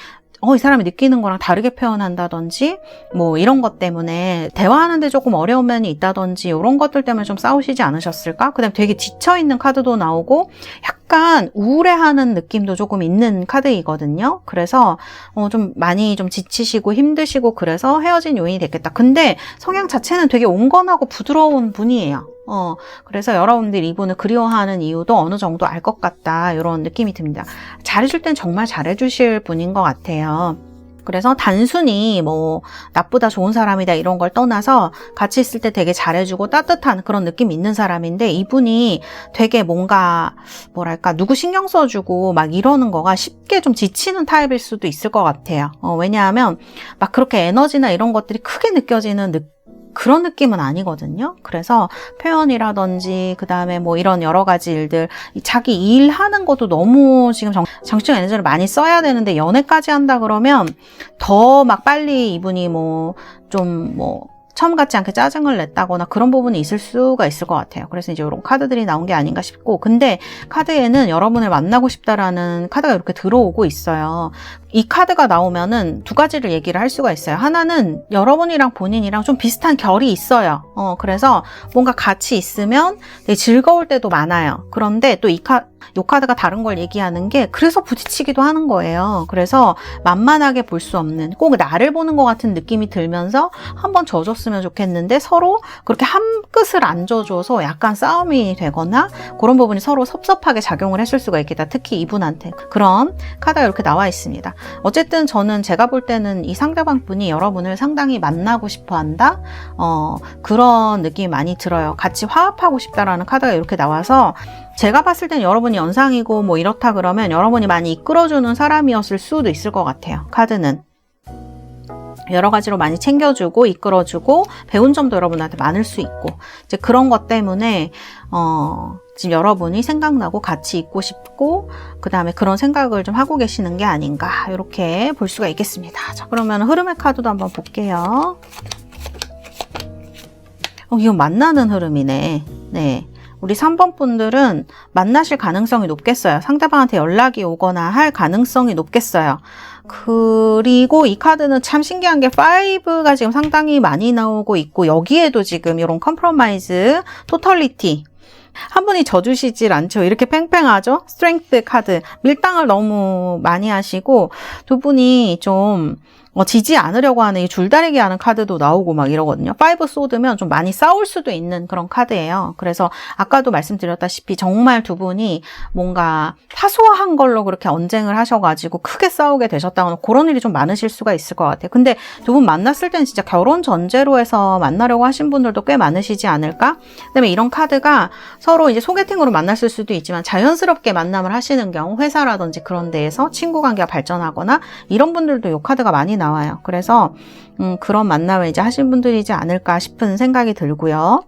Speaker 1: 이 사람이 느끼는 거랑 다르게 표현한다든지 뭐 이런 것 때문에 대화하는데 조금 어려운 면이 있다든지 이런 것들 때문에 좀 싸우시지 않으셨을까? 그다음에 되게 지쳐있는 카드도 나오고 약간 우울해하는 느낌도 조금 있는 카드이거든요. 그래서 좀 많이 좀 지치시고 힘드시고 그래서 헤어진 요인이 됐겠다. 근데 성향 자체는 되게 온건하고 부드러운 분이에요. 그래서 여러분들이 이분을 그리워하는 이유도 어느 정도 알 것 같다, 이런 느낌이 듭니다. 잘해줄 땐 정말 잘해주실 분인 것 같아요. 그래서 단순히 뭐 나쁘다 좋은 사람이다 이런 걸 떠나서 같이 있을 때 되게 잘해주고 따뜻한 그런 느낌이 있는 사람인데, 이분이 되게 뭔가 뭐랄까 누구 신경 써주고 막 이러는 거가 쉽게 좀 지치는 타입일 수도 있을 것 같아요. 왜냐하면 막 그렇게 에너지나 이런 것들이 크게 느껴지는 그런 느낌은 아니거든요. 그래서 표현이라든지 그 다음에 뭐 이런 여러 가지 일들, 자기 일하는 것도 너무 지금 정신적 에너지를 많이 써야 되는데 연애까지 한다 그러면 더 막 빨리 이분이 처음 같지 않게 짜증을 냈다거나 그런 부분이 있을 수가 있을 것 같아요. 그래서 이제 이런 카드들이 나온 게 아닌가 싶고, 근데 카드에는 여러분을 만나고 싶다라는 카드가 이렇게 들어오고 있어요. 이 카드가 나오면은 두 가지를 얘기를 할 수가 있어요. 하나는 여러분이랑 본인이랑 좀 비슷한 결이 있어요. 그래서 뭔가 같이 있으면 되게 즐거울 때도 많아요. 그런데 또 이 카드가 다른 걸 얘기하는 게, 그래서 부딪히기도 하는 거예요. 그래서 만만하게 볼 수 없는, 꼭 나를 보는 것 같은 느낌이 들면서 한번 져줬으면 좋겠는데 서로 그렇게 한 끝을 안 져줘서 약간 싸움이 되거나 그런 부분이 서로 섭섭하게 작용을 했을 수가 있겠다. 특히 이분한테. 그런 카드가 이렇게 나와 있습니다. 어쨌든 제가 볼 때는 이 상대방 분이 여러분을 상당히 만나고 싶어 한다? 그런 느낌이 많이 들어요. 같이 화합하고 싶다라는 카드가 이렇게 나와서, 제가 봤을 땐 여러분이 연상이고 뭐 이렇다 그러면 여러분이 많이 이끌어주는 사람이었을 수도 있을 것 같아요. 카드는 여러 가지로 많이 챙겨주고 이끌어주고 배운 점도 여러분한테 많을 수 있고, 이제 그런 것 때문에 지금 여러분이 생각나고 같이 있고 싶고 그 다음에 그런 생각을 좀 하고 계시는 게 아닌가, 이렇게 볼 수가 있겠습니다. 자, 그러면 흐름의 카드도 한번 볼게요. 이건 만나는 흐름이네. 네. 우리 3번 분들은 만나실 가능성이 높겠어요. 상대방한테 연락이 오거나 할 가능성이 높겠어요. 그리고 이 카드는 참 신기한 게 5가 지금 상당히 많이 나오고 있고, 여기에도 지금 이런 컴프로마이즈, 토털리티, 한 분이 져주시질 않죠. 이렇게 팽팽하죠. 스트렝스 카드, 밀당을 너무 많이 하시고 두 분이 좀 지지 않으려고 하는 이 줄다리기 하는 카드도 나오고 막 이러거든요. 5 소드면 좀 많이 싸울 수도 있는 그런 카드예요. 그래서 아까도 말씀드렸다시피 정말 두 분이 뭔가 사소한 걸로 그렇게 언쟁을 하셔가지고 크게 싸우게 되셨다거나 그런 일이 좀 많으실 수가 있을 것 같아요. 근데 두 분 만났을 때는 진짜 결혼 전제로 해서 만나려고 하신 분들도 꽤 많으시지 않을까? 그다음에 이런 카드가 서로 이제 소개팅으로 만났을 수도 있지만 자연스럽게 만남을 하시는 경우 회사라든지 그런 데에서 친구 관계가 발전하거나 이런 분들도 이 카드가 많이 나와요. 그래서 그런 만남을 이제 하신 분들이지 않을까 싶은 생각이 들고요.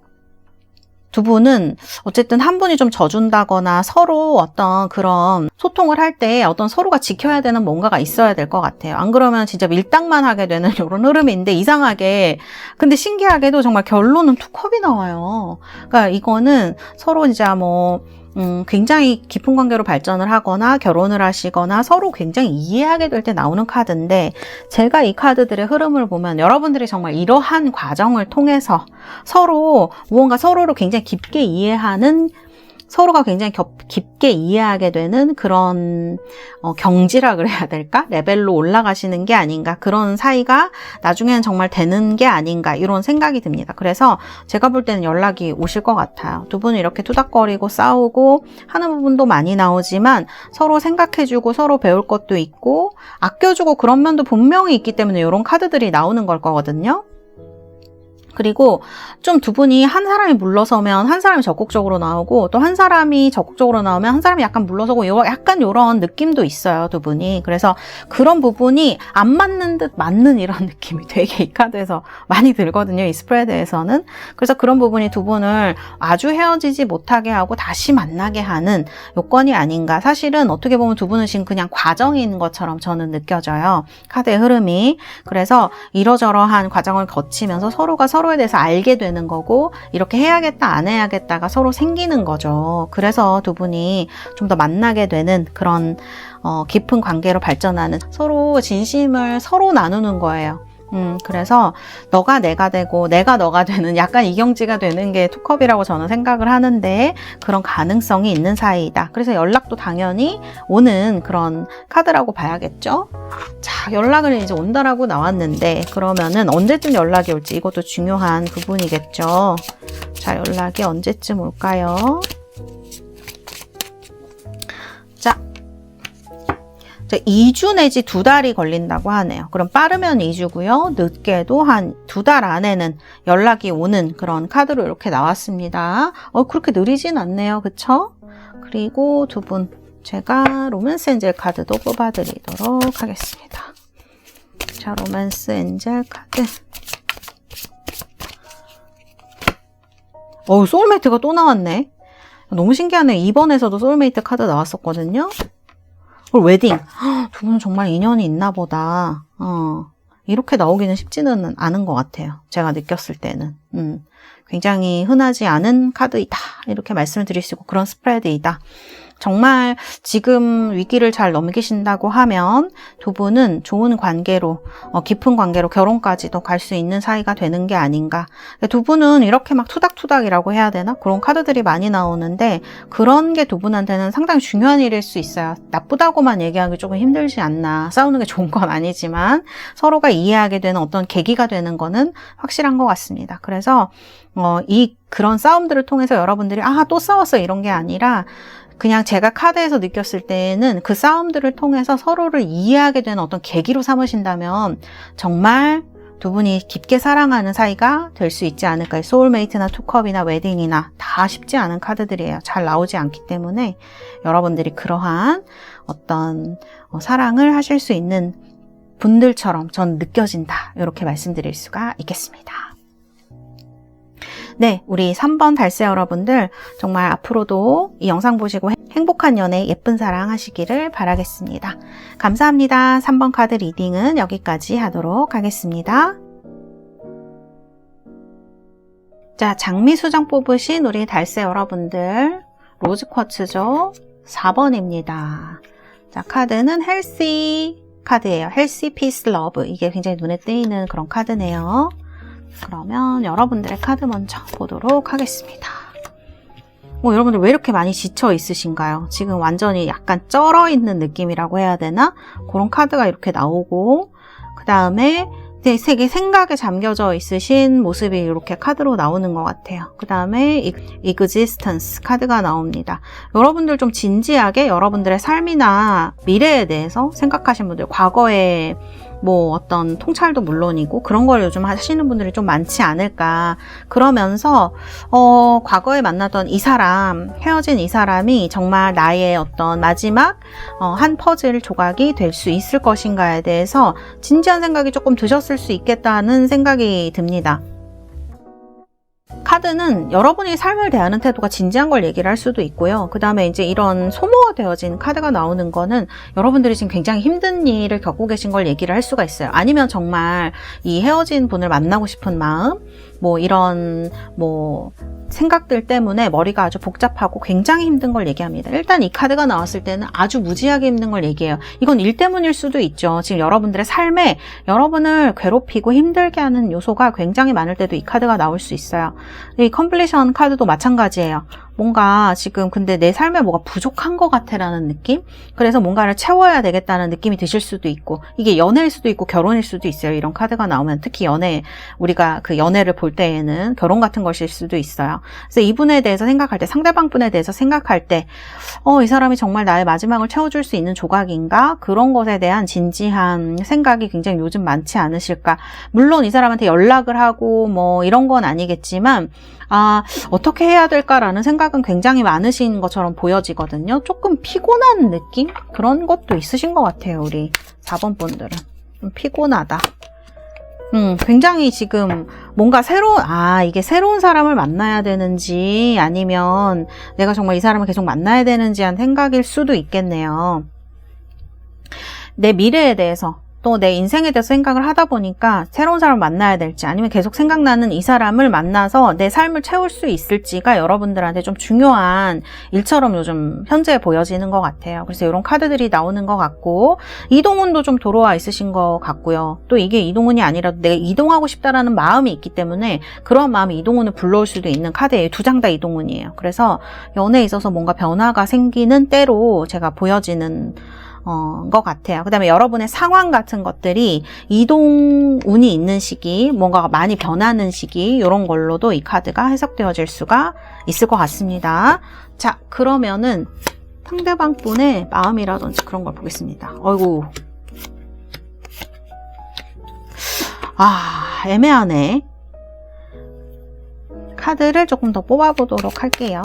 Speaker 1: 두 분은 어쨌든 한 분이 좀 져준다거나 서로 어떤 그런 소통을 할 때 어떤 서로가 지켜야 되는 뭔가가 있어야 될 것 같아요. 안 그러면 진짜 밀당만 하게 되는 이런 흐름인데 이상하게 근데 신기하게도 정말 결론은 2컵이 나와요. 그러니까 이거는 서로 이제 뭐 굉장히 깊은 관계로 발전을 하거나 결혼을 하시거나 서로 굉장히 이해하게 될 때 나오는 카드인데 제가 이 카드들의 흐름을 보면 여러분들이 정말 이러한 과정을 통해서 서로 무언가 서로를 굉장히 깊게 이해하는 서로가 굉장히 깊게 이해하게 되는 그런 경지라 그래야 될까? 레벨로 올라가시는 게 아닌가? 그런 사이가 나중에는 정말 되는 게 아닌가? 이런 생각이 듭니다. 그래서 제가 볼 때는 연락이 오실 것 같아요. 두 분은 이렇게 투닥거리고 싸우고 하는 부분도 많이 나오지만 서로 생각해주고 서로 배울 것도 있고 아껴주고 그런 면도 분명히 있기 때문에 이런 카드들이 나오는 걸 거거든요. 그리고 좀 두 분이 한 사람이 물러서면 한 사람이 적극적으로 나오고 또 한 사람이 적극적으로 나오면 한 사람이 약간 물러서고 약간 이런 느낌도 있어요, 두 분이. 그래서 그런 부분이 안 맞는 듯 맞는 이런 느낌이 되게 이 카드에서 많이 들거든요, 이 스프레드에서는. 그래서 그런 부분이 두 분을 아주 헤어지지 못하게 하고 다시 만나게 하는 요건이 아닌가. 사실은 어떻게 보면 두 분은 지금 그냥 과정이 있는 것처럼 저는 느껴져요, 카드의 흐름이. 그래서 이러저러한 과정을 거치면서 서로가 서로에 대해서 알게 되는 거고 이렇게 해야겠다 안 해야겠다가 서로 생기는 거죠. 그래서 두 분이 좀 더 만나게 되는 그런 깊은 관계로 발전하는 서로 진심을 서로 나누는 거예요. 그래서 너가 내가 되고 내가 너가 되는 약간 이경지가 되는 게 투컵이라고 저는 생각을 하는데 그런 가능성이 있는 사이이다. 그래서 연락도 당연히 오는 그런 카드라고 봐야겠죠. 자, 연락을 이제 온다라고 나왔는데 그러면은 언제쯤 연락이 올지 이것도 중요한 부분이겠죠. 자, 연락이 언제쯤 올까요? 자, 2주 내지 2달이 걸린다고 하네요. 그럼 빠르면 2주고요. 늦게도 한 2달 안에는 연락이 오는 그런 카드로 이렇게 나왔습니다. 그렇게 느리진 않네요. 그쵸? 그리고 두 분 제가 로맨스 엔젤 카드도 뽑아드리도록 하겠습니다. 자, 로맨스 엔젤 카드. 소울메이트가 또 나왔네. 너무 신기하네. 2번에서도 소울메이트 카드 나왔었거든요. 그리고 웨딩. 두 분은 정말 인연이 있나 보다. 이렇게 나오기는 쉽지는 않은 것 같아요. 제가 느꼈을 때는. 굉장히 흔하지 않은 카드이다. 이렇게 말씀을 드릴 수 있고 그런 스프레드이다. 정말 지금 위기를 잘 넘기신다고 하면 두 분은 좋은 관계로 깊은 관계로 결혼까지도 갈 수 있는 사이가 되는 게 아닌가. 두 분은 이렇게 막 투닥투닥이라고 해야 되나? 그런 카드들이 많이 나오는데 그런 게 두 분한테는 상당히 중요한 일일 수 있어요. 나쁘다고만 얘기하기 조금 힘들지 않나. 싸우는 게 좋은 건 아니지만 서로가 이해하게 되는 어떤 계기가 되는 거는 확실한 것 같습니다. 그래서 그런 싸움들을 통해서 여러분들이 또 싸웠어 이런 게 아니라 그냥 제가 카드에서 느꼈을 때는 그 싸움들을 통해서 서로를 이해하게 되는 어떤 계기로 삼으신다면 정말 두 분이 깊게 사랑하는 사이가 될 수 있지 않을까요? 소울메이트나 투컵이나 웨딩이나 다 쉽지 않은 카드들이에요. 잘 나오지 않기 때문에 여러분들이 그러한 어떤 사랑을 하실 수 있는 분들처럼 전 느껴진다. 이렇게 말씀드릴 수가 있겠습니다. 네, 우리 3번 달세 여러분들 정말 앞으로도 이 영상 보시고 행복한 연애, 예쁜 사랑 하시기를 바라겠습니다. 감사합니다. 3번 카드 리딩은 여기까지 하도록 하겠습니다. 자, 장미수정 뽑으신 우리 달세 여러분들 로즈 쿼츠죠. 4번입니다. 자, 카드는 헬시 카드예요. 헬시 피스 러브. 이게 굉장히 눈에 띄는 그런 카드네요. 그러면 여러분들의 카드 먼저 보도록 하겠습니다. 여러분들 왜 이렇게 많이 지쳐 있으신가요? 지금 완전히 약간 쩔어 있는 느낌이라고 해야 되나? 그런 카드가 이렇게 나오고 그 다음에 되게 생각에 잠겨져 있으신 모습이 이렇게 카드로 나오는 것 같아요. 그 다음에 existence 카드가 나옵니다. 여러분들 좀 진지하게 여러분들의 삶이나 미래에 대해서 생각하신 분들, 과거에 뭐 어떤 통찰도 물론이고 그런 걸 요즘 하시는 분들이 좀 많지 않을까. 그러면서 과거에 만났던 이 사람, 헤어진 이 사람이 정말 나의 어떤 마지막 한 퍼즐 조각이 될 수 있을 것인가에 대해서 진지한 생각이 조금 드셨을 수 있겠다는 생각이 듭니다. 카드는 여러분이 삶을 대하는 태도가 진지한 걸 얘기를 할 수도 있고요. 그 다음에 이제 이런 소모되어진 카드가 나오는 거는 여러분들이 지금 굉장히 힘든 일을 겪고 계신 걸 얘기를 할 수가 있어요. 아니면 정말 이 헤어진 분을 만나고 싶은 마음, 뭐 이런 생각들 때문에 머리가 아주 복잡하고 굉장히 힘든 걸 얘기합니다. 일단 이 카드가 나왔을 때는 아주 무지하게 힘든 걸 얘기해요. 이건 일 때문일 수도 있죠. 지금 여러분들의 삶에 여러분을 괴롭히고 힘들게 하는 요소가 굉장히 많을 때도 이 카드가 나올 수 있어요. 이 컴플리션 카드도 마찬가지예요. 뭔가 지금 근데 내 삶에 뭐가 부족한 것 같아라는 느낌? 그래서 뭔가를 채워야 되겠다는 느낌이 드실 수도 있고, 이게 연애일 수도 있고 결혼일 수도 있어요. 이런 카드가 나오면 특히 우리가 그 연애를 볼 때에는 결혼 같은 것일 수도 있어요. 그래서 이분에 대해서 생각할 때, 상대방 분에 대해서 생각할 때 이 사람이 정말 나의 마지막을 채워줄 수 있는 조각인가? 그런 것에 대한 진지한 생각이 굉장히 요즘 많지 않으실까? 물론 이 사람한테 연락을 하고 뭐 이런 건 아니겠지만 어떻게 해야 될까라는 생각은 굉장히 많으신 것처럼 보여지거든요. 조금 피곤한 느낌? 그런 것도 있으신 것 같아요. 우리 4번 분들은. 좀 피곤하다. 굉장히 지금 뭔가 이게 새로운 사람을 만나야 되는지 아니면 내가 정말 이 사람을 계속 만나야 되는지 한 생각일 수도 있겠네요. 내 미래에 대해서 또 내 인생에 대해서 생각을 하다 보니까 새로운 사람을 만나야 될지 아니면 계속 생각나는 이 사람을 만나서 내 삶을 채울 수 있을지가 여러분들한테 좀 중요한 일처럼 요즘 현재 보여지는 것 같아요. 그래서 이런 카드들이 나오는 것 같고, 이동운도 좀 들어와 있으신 것 같고요. 또 이게 이동운이 아니라도 내가 이동하고 싶다라는 마음이 있기 때문에 그런 마음이 이동운을 불러올 수도 있는 카드예요. 2장 다 이동운이에요. 그래서 연애에 있어서 뭔가 변화가 생기는 때로 제가 보여지는 것 같아요. 그 다음에 여러분의 상황 같은 것들이 이동운이 있는 시기, 뭔가가 많이 변하는 시기, 이런 걸로도 이 카드가 해석되어질 수가 있을 것 같습니다. 자, 그러면은 상대방 분의 마음이라든지 그런 걸 보겠습니다. 어이구. 애매하네. 카드를 조금 더 뽑아보도록 할게요.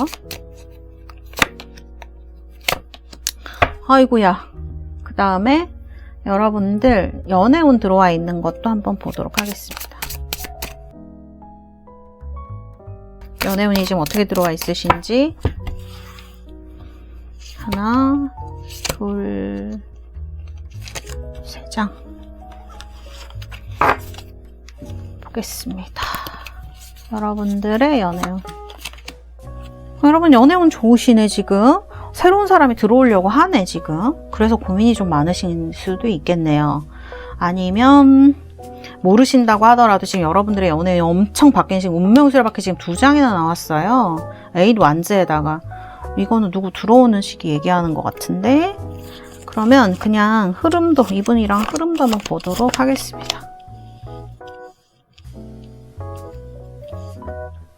Speaker 1: 아이고야. 그 다음에 여러분들 연애운 들어와 있는 것도 한번 보도록 하겠습니다. 연애운이 지금 어떻게 들어와 있으신지 하나, 둘, 세 장 보겠습니다. 여러분들의 연애운. 여러분 연애운 좋으시네 지금. 새로운 사람이 들어오려고 하네 지금. 그래서 고민이 좀 많으신 수도 있겠네요. 아니면 모르신다고 하더라도 지금 여러분들의 연애에 엄청 바뀐 지금 운명수레바퀴 지금 2장이나 나왔어요. 에잇 완즈에다가 이거는 누구 들어오는 시기 얘기하는 것 같은데, 그러면 그냥 이분이랑 흐름도 한번 보도록 하겠습니다.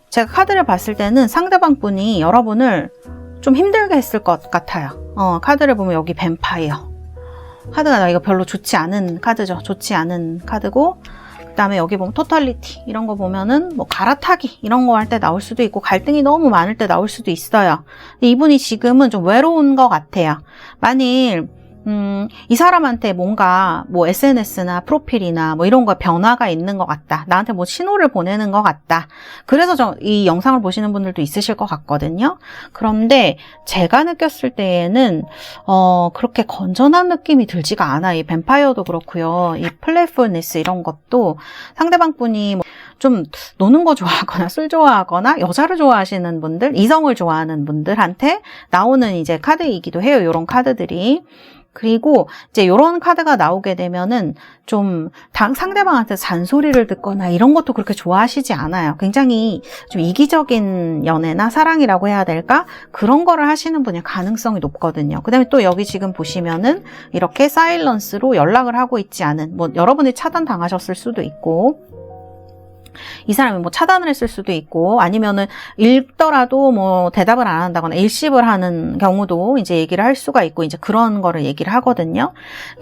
Speaker 1: 제가 카드를 봤을 때는 상대방 분이 여러분을 좀 힘들게 했을 것 같아요. 카드를 보면 여기 뱀파이어. 카드가 이거 별로 좋지 않은 카드죠. 좋지 않은 카드고, 그 다음에 여기 보면 토탈리티. 이런 거 보면은 뭐 갈아타기. 이런 거 할 때 나올 수도 있고, 갈등이 너무 많을 때 나올 수도 있어요. 이분이 지금은 좀 외로운 것 같아요. 만일 이 사람한테 뭔가 뭐 SNS나 프로필이나 뭐 이런 거 변화가 있는 것 같다. 나한테 뭐 신호를 보내는 것 같다. 그래서 이 영상을 보시는 분들도 있으실 것 같거든요. 그런데 제가 느꼈을 때에는 그렇게 건전한 느낌이 들지가 않아요. 이 뱀파이어도 그렇고요. 이 플레이풀니스 이런 것도 상대방 분이 좀 노는 거 좋아하거나 술 좋아하거나 여자를 좋아하시는 분들, 이성을 좋아하는 분들한테 나오는 이제 카드이기도 해요. 이런 카드들이. 그리고 이제 이런 카드가 나오게 되면은 좀 상대방한테 잔소리를 듣거나 이런 것도 그렇게 좋아하시지 않아요. 굉장히 좀 이기적인 연애나 사랑이라고 해야 될까? 그런 거를 하시는 분일 가능성이 높거든요. 그 다음에 또 여기 지금 보시면은 이렇게 사일런스로 연락을 하고 있지 않은, 뭐 여러분이 차단당하셨을 수도 있고, 이 사람이 뭐 차단을 했을 수도 있고, 아니면은 읽더라도 뭐 대답을 안 한다거나 일십을 하는 경우도 이제 얘기를 할 수가 있고, 이제 그런 거를 얘기를 하거든요.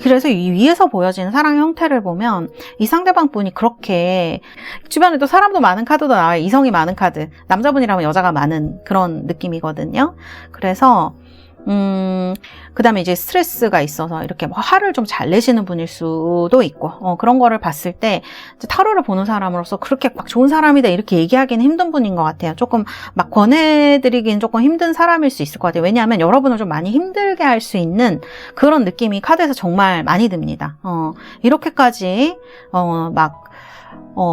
Speaker 1: 그래서 이 위에서 보여지는 사랑의 형태를 보면 이 상대방 분이 그렇게, 주변에 또 사람도 많은 카드도 나와요. 이성이 많은 카드. 남자분이라면 여자가 많은 그런 느낌이거든요. 그래서 그 다음에 이제 스트레스가 있어서 이렇게 화를 좀 잘 내시는 분일 수도 있고, 그런 거를 봤을 때, 타로를 보는 사람으로서 그렇게 막 좋은 사람이다 이렇게 얘기하기는 힘든 분인 것 같아요. 조금 막 권해드리기는 조금 힘든 사람일 수 있을 것 같아요. 왜냐하면 여러분을 좀 많이 힘들게 할 수 있는 그런 느낌이 카드에서 정말 많이 듭니다. 이렇게까지,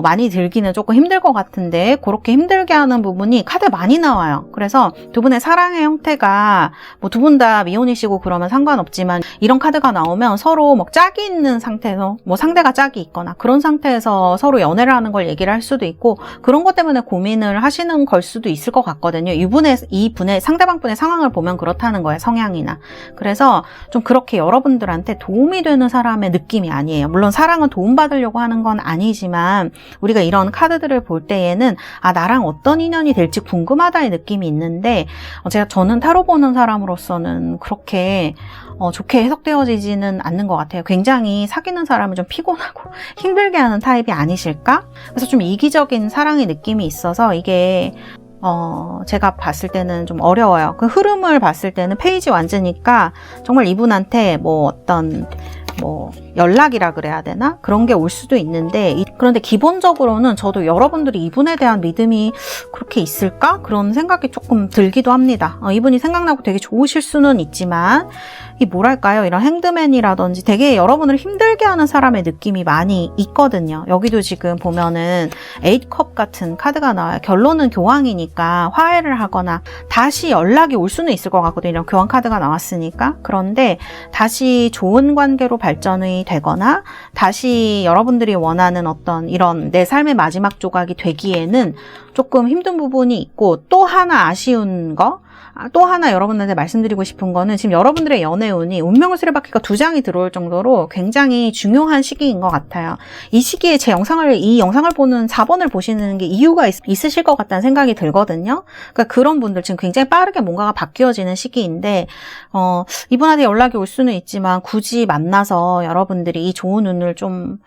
Speaker 1: 많이 들기는 조금 힘들 것 같은데, 그렇게 힘들게 하는 부분이 카드에 많이 나와요. 그래서 두 분의 사랑의 형태가, 뭐 두 분 다 미혼이시고 그러면 상관없지만, 이런 카드가 나오면 서로 뭐 짝이 있는 상태에서, 뭐 상대가 짝이 있거나 그런 상태에서 서로 연애를 하는 걸 얘기를 할 수도 있고, 그런 것 때문에 고민을 하시는 걸 수도 있을 것 같거든요. 이 분의 상대방 분의 상황을 보면 그렇다는 거예요. 성향이나. 그래서 좀 그렇게 여러분들한테 도움이 되는 사람의 느낌이 아니에요. 물론 사랑은 도움받으려고 하는 건 아니지만, 우리가 이런 카드들을 볼 때에는 나랑 어떤 인연이 될지 궁금하다의 느낌이 있는데, 저는 타로 보는 사람으로서는 그렇게 좋게 해석되어지지는 않는 것 같아요. 굉장히 사귀는 사람을 좀 피곤하고 힘들게 하는 타입이 아니실까? 그래서 좀 이기적인 사랑의 느낌이 있어서 이게 제가 봤을 때는 좀 어려워요. 그 흐름을 봤을 때는 페이지 완즈니까 정말 이분한테 뭐 어떤 연락이라 그래야 되나? 그런 게 올 수도 있는데, 그런데 기본적으로는 저도 여러분들이 이분에 대한 믿음이 그렇게 있을까? 그런 생각이 조금 들기도 합니다. 이분이 생각나고 되게 좋으실 수는 있지만, 뭐랄까요? 이런 핸드맨이라든지 되게 여러분을 힘들게 하는 사람의 느낌이 많이 있거든요. 여기도 지금 보면은 8컵 같은 카드가 나와요. 결론은 교황이니까 화해를 하거나 다시 연락이 올 수는 있을 것 같거든요. 이런 교황 카드가 나왔으니까. 그런데 다시 좋은 관계로 발전이 되거나 다시 여러분들이 원하는 어떤 이런 내 삶의 마지막 조각이 되기에는 조금 힘든 부분이 있고, 또 하나 아쉬운 거, 또 하나 여러분한테 말씀드리고 싶은 거는 지금 여러분들의 연애운이 운명의 수레바퀴가 2장이 들어올 정도로 굉장히 중요한 시기인 것 같아요. 이 시기에 이 영상을 보는 4번을 보시는 게 이유가 있으실 것 같다는 생각이 들거든요. 그러니까 그런 분들 지금 굉장히 빠르게 뭔가가 바뀌어지는 시기인데, 이분한테 연락이 올 수는 있지만 굳이 만나서 여러분들이 이 좋은 운을 좀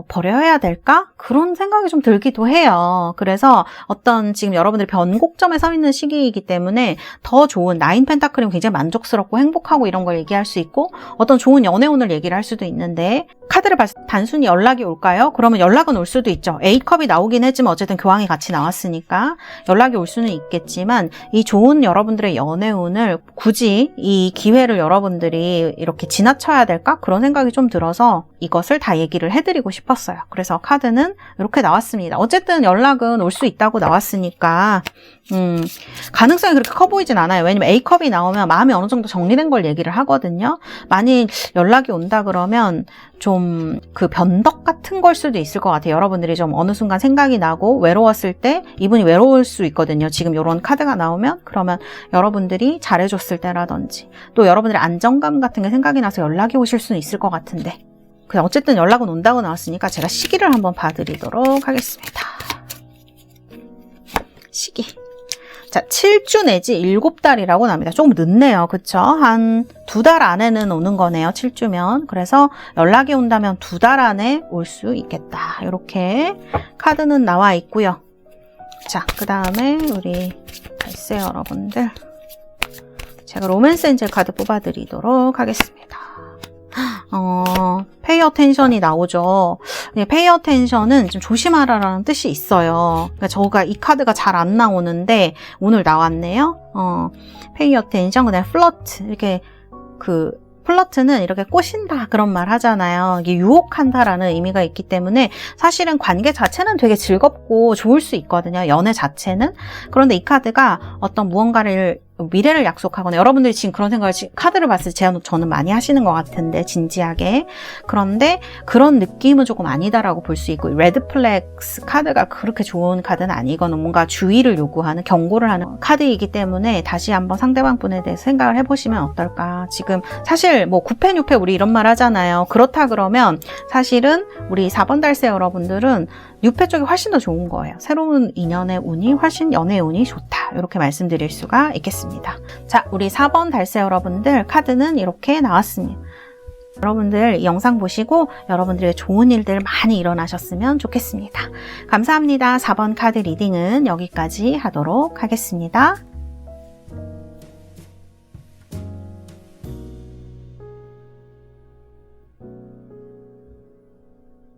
Speaker 1: 버려야 될까? 그런 생각이 좀 들기도 해요. 그래서 어떤 지금 여러분들이 변곡점에 서 있는 시기이기 때문에 더 좋은 9 펜타클이면 굉장히 만족스럽고 행복하고 이런 걸 얘기할 수 있고, 어떤 좋은 연애운을 얘기를 할 수도 있는데, 카드를 봐서 단순히 연락이 올까요? 그러면 연락은 올 수도 있죠. A컵이 나오긴 했지만 어쨌든 교황이 같이 나왔으니까 연락이 올 수는 있겠지만, 이 좋은 여러분들의 연애운을 굳이 이 기회를 여러분들이 이렇게 지나쳐야 될까? 그런 생각이 좀 들어서 이것을 다 얘기를 해드리고 싶었어요. 그래서 카드는 이렇게 나왔습니다. 어쨌든 연락은 올 수 있다고 나왔으니까 가능성이 그렇게 커 보이진 않아요. 왜냐면 A컵이 나오면 마음이 어느 정도 정리된 걸 얘기를 하거든요. 만일 연락이 온다 그러면 좀 그 변덕 같은 걸 수도 있을 것 같아요. 여러분들이 좀 어느 순간 생각이 나고 외로웠을 때 이분이 외로울 수 있거든요. 지금 이런 카드가 나오면, 그러면 여러분들이 잘해줬을 때라든지 또 여러분들의 안정감 같은 게 생각이 나서 연락이 오실 수는 있을 것 같은데, 그냥 어쨌든 연락은 온다고 나왔으니까 제가 시기를 한번 봐드리도록 하겠습니다. 시기. 자, 7주 내지 7달이라고 나옵니다. 조금 늦네요. 그쵸? 한 2달 안에는 오는 거네요. 7주면. 그래서 연락이 온다면 2달 안에 올 수 있겠다. 이렇게 카드는 나와 있고요. 자, 그 다음에 우리 달세 여러분들, 제가 로맨스 엔젤 카드 뽑아드리도록 하겠습니다. 페이 어텐션이 나오죠. 페이 어텐션은 좀 조심하라라는 뜻이 있어요. 그러니까 저가 이 카드가 잘 안 나오는데 오늘 나왔네요. 페이 어텐션, 그다음에 플러트, 이렇게 플러트는 이렇게 꼬신다 그런 말 하잖아요. 이게 유혹한다라는 의미가 있기 때문에 사실은 관계 자체는 되게 즐겁고 좋을 수 있거든요. 연애 자체는. 그런데 이 카드가 어떤 무언가를 미래를 약속하거나 여러분들이 지금 그런 생각을 카드를 봤을 때 저는 많이 하시는 것 같은데 진지하게 그런데 그런 느낌은 조금 아니다라고 볼 수 있고 레드 플렉스 카드가 그렇게 좋은 카드는 아니거나 뭔가 주의를 요구하는 경고를 하는 카드이기 때문에 다시 한번 상대방 분에 대해서 생각을 해보시면 어떨까. 지금 사실 뭐 9패 6패 우리 이런 말 하잖아요. 그렇다 그러면 사실은 우리 4번 달세 여러분들은 6패 쪽이 훨씬 더 좋은 거예요. 새로운 인연의 운이 훨씬 연애의 운이 좋다. 이렇게 말씀드릴 수가 있겠습니다. 자, 우리 4번 달세 여러분들 카드는 이렇게 나왔습니다. 여러분들 이 영상 보시고 여러분들의 좋은 일들 많이 일어나셨으면 좋겠습니다. 감사합니다. 4번 카드 리딩은 여기까지 하도록 하겠습니다.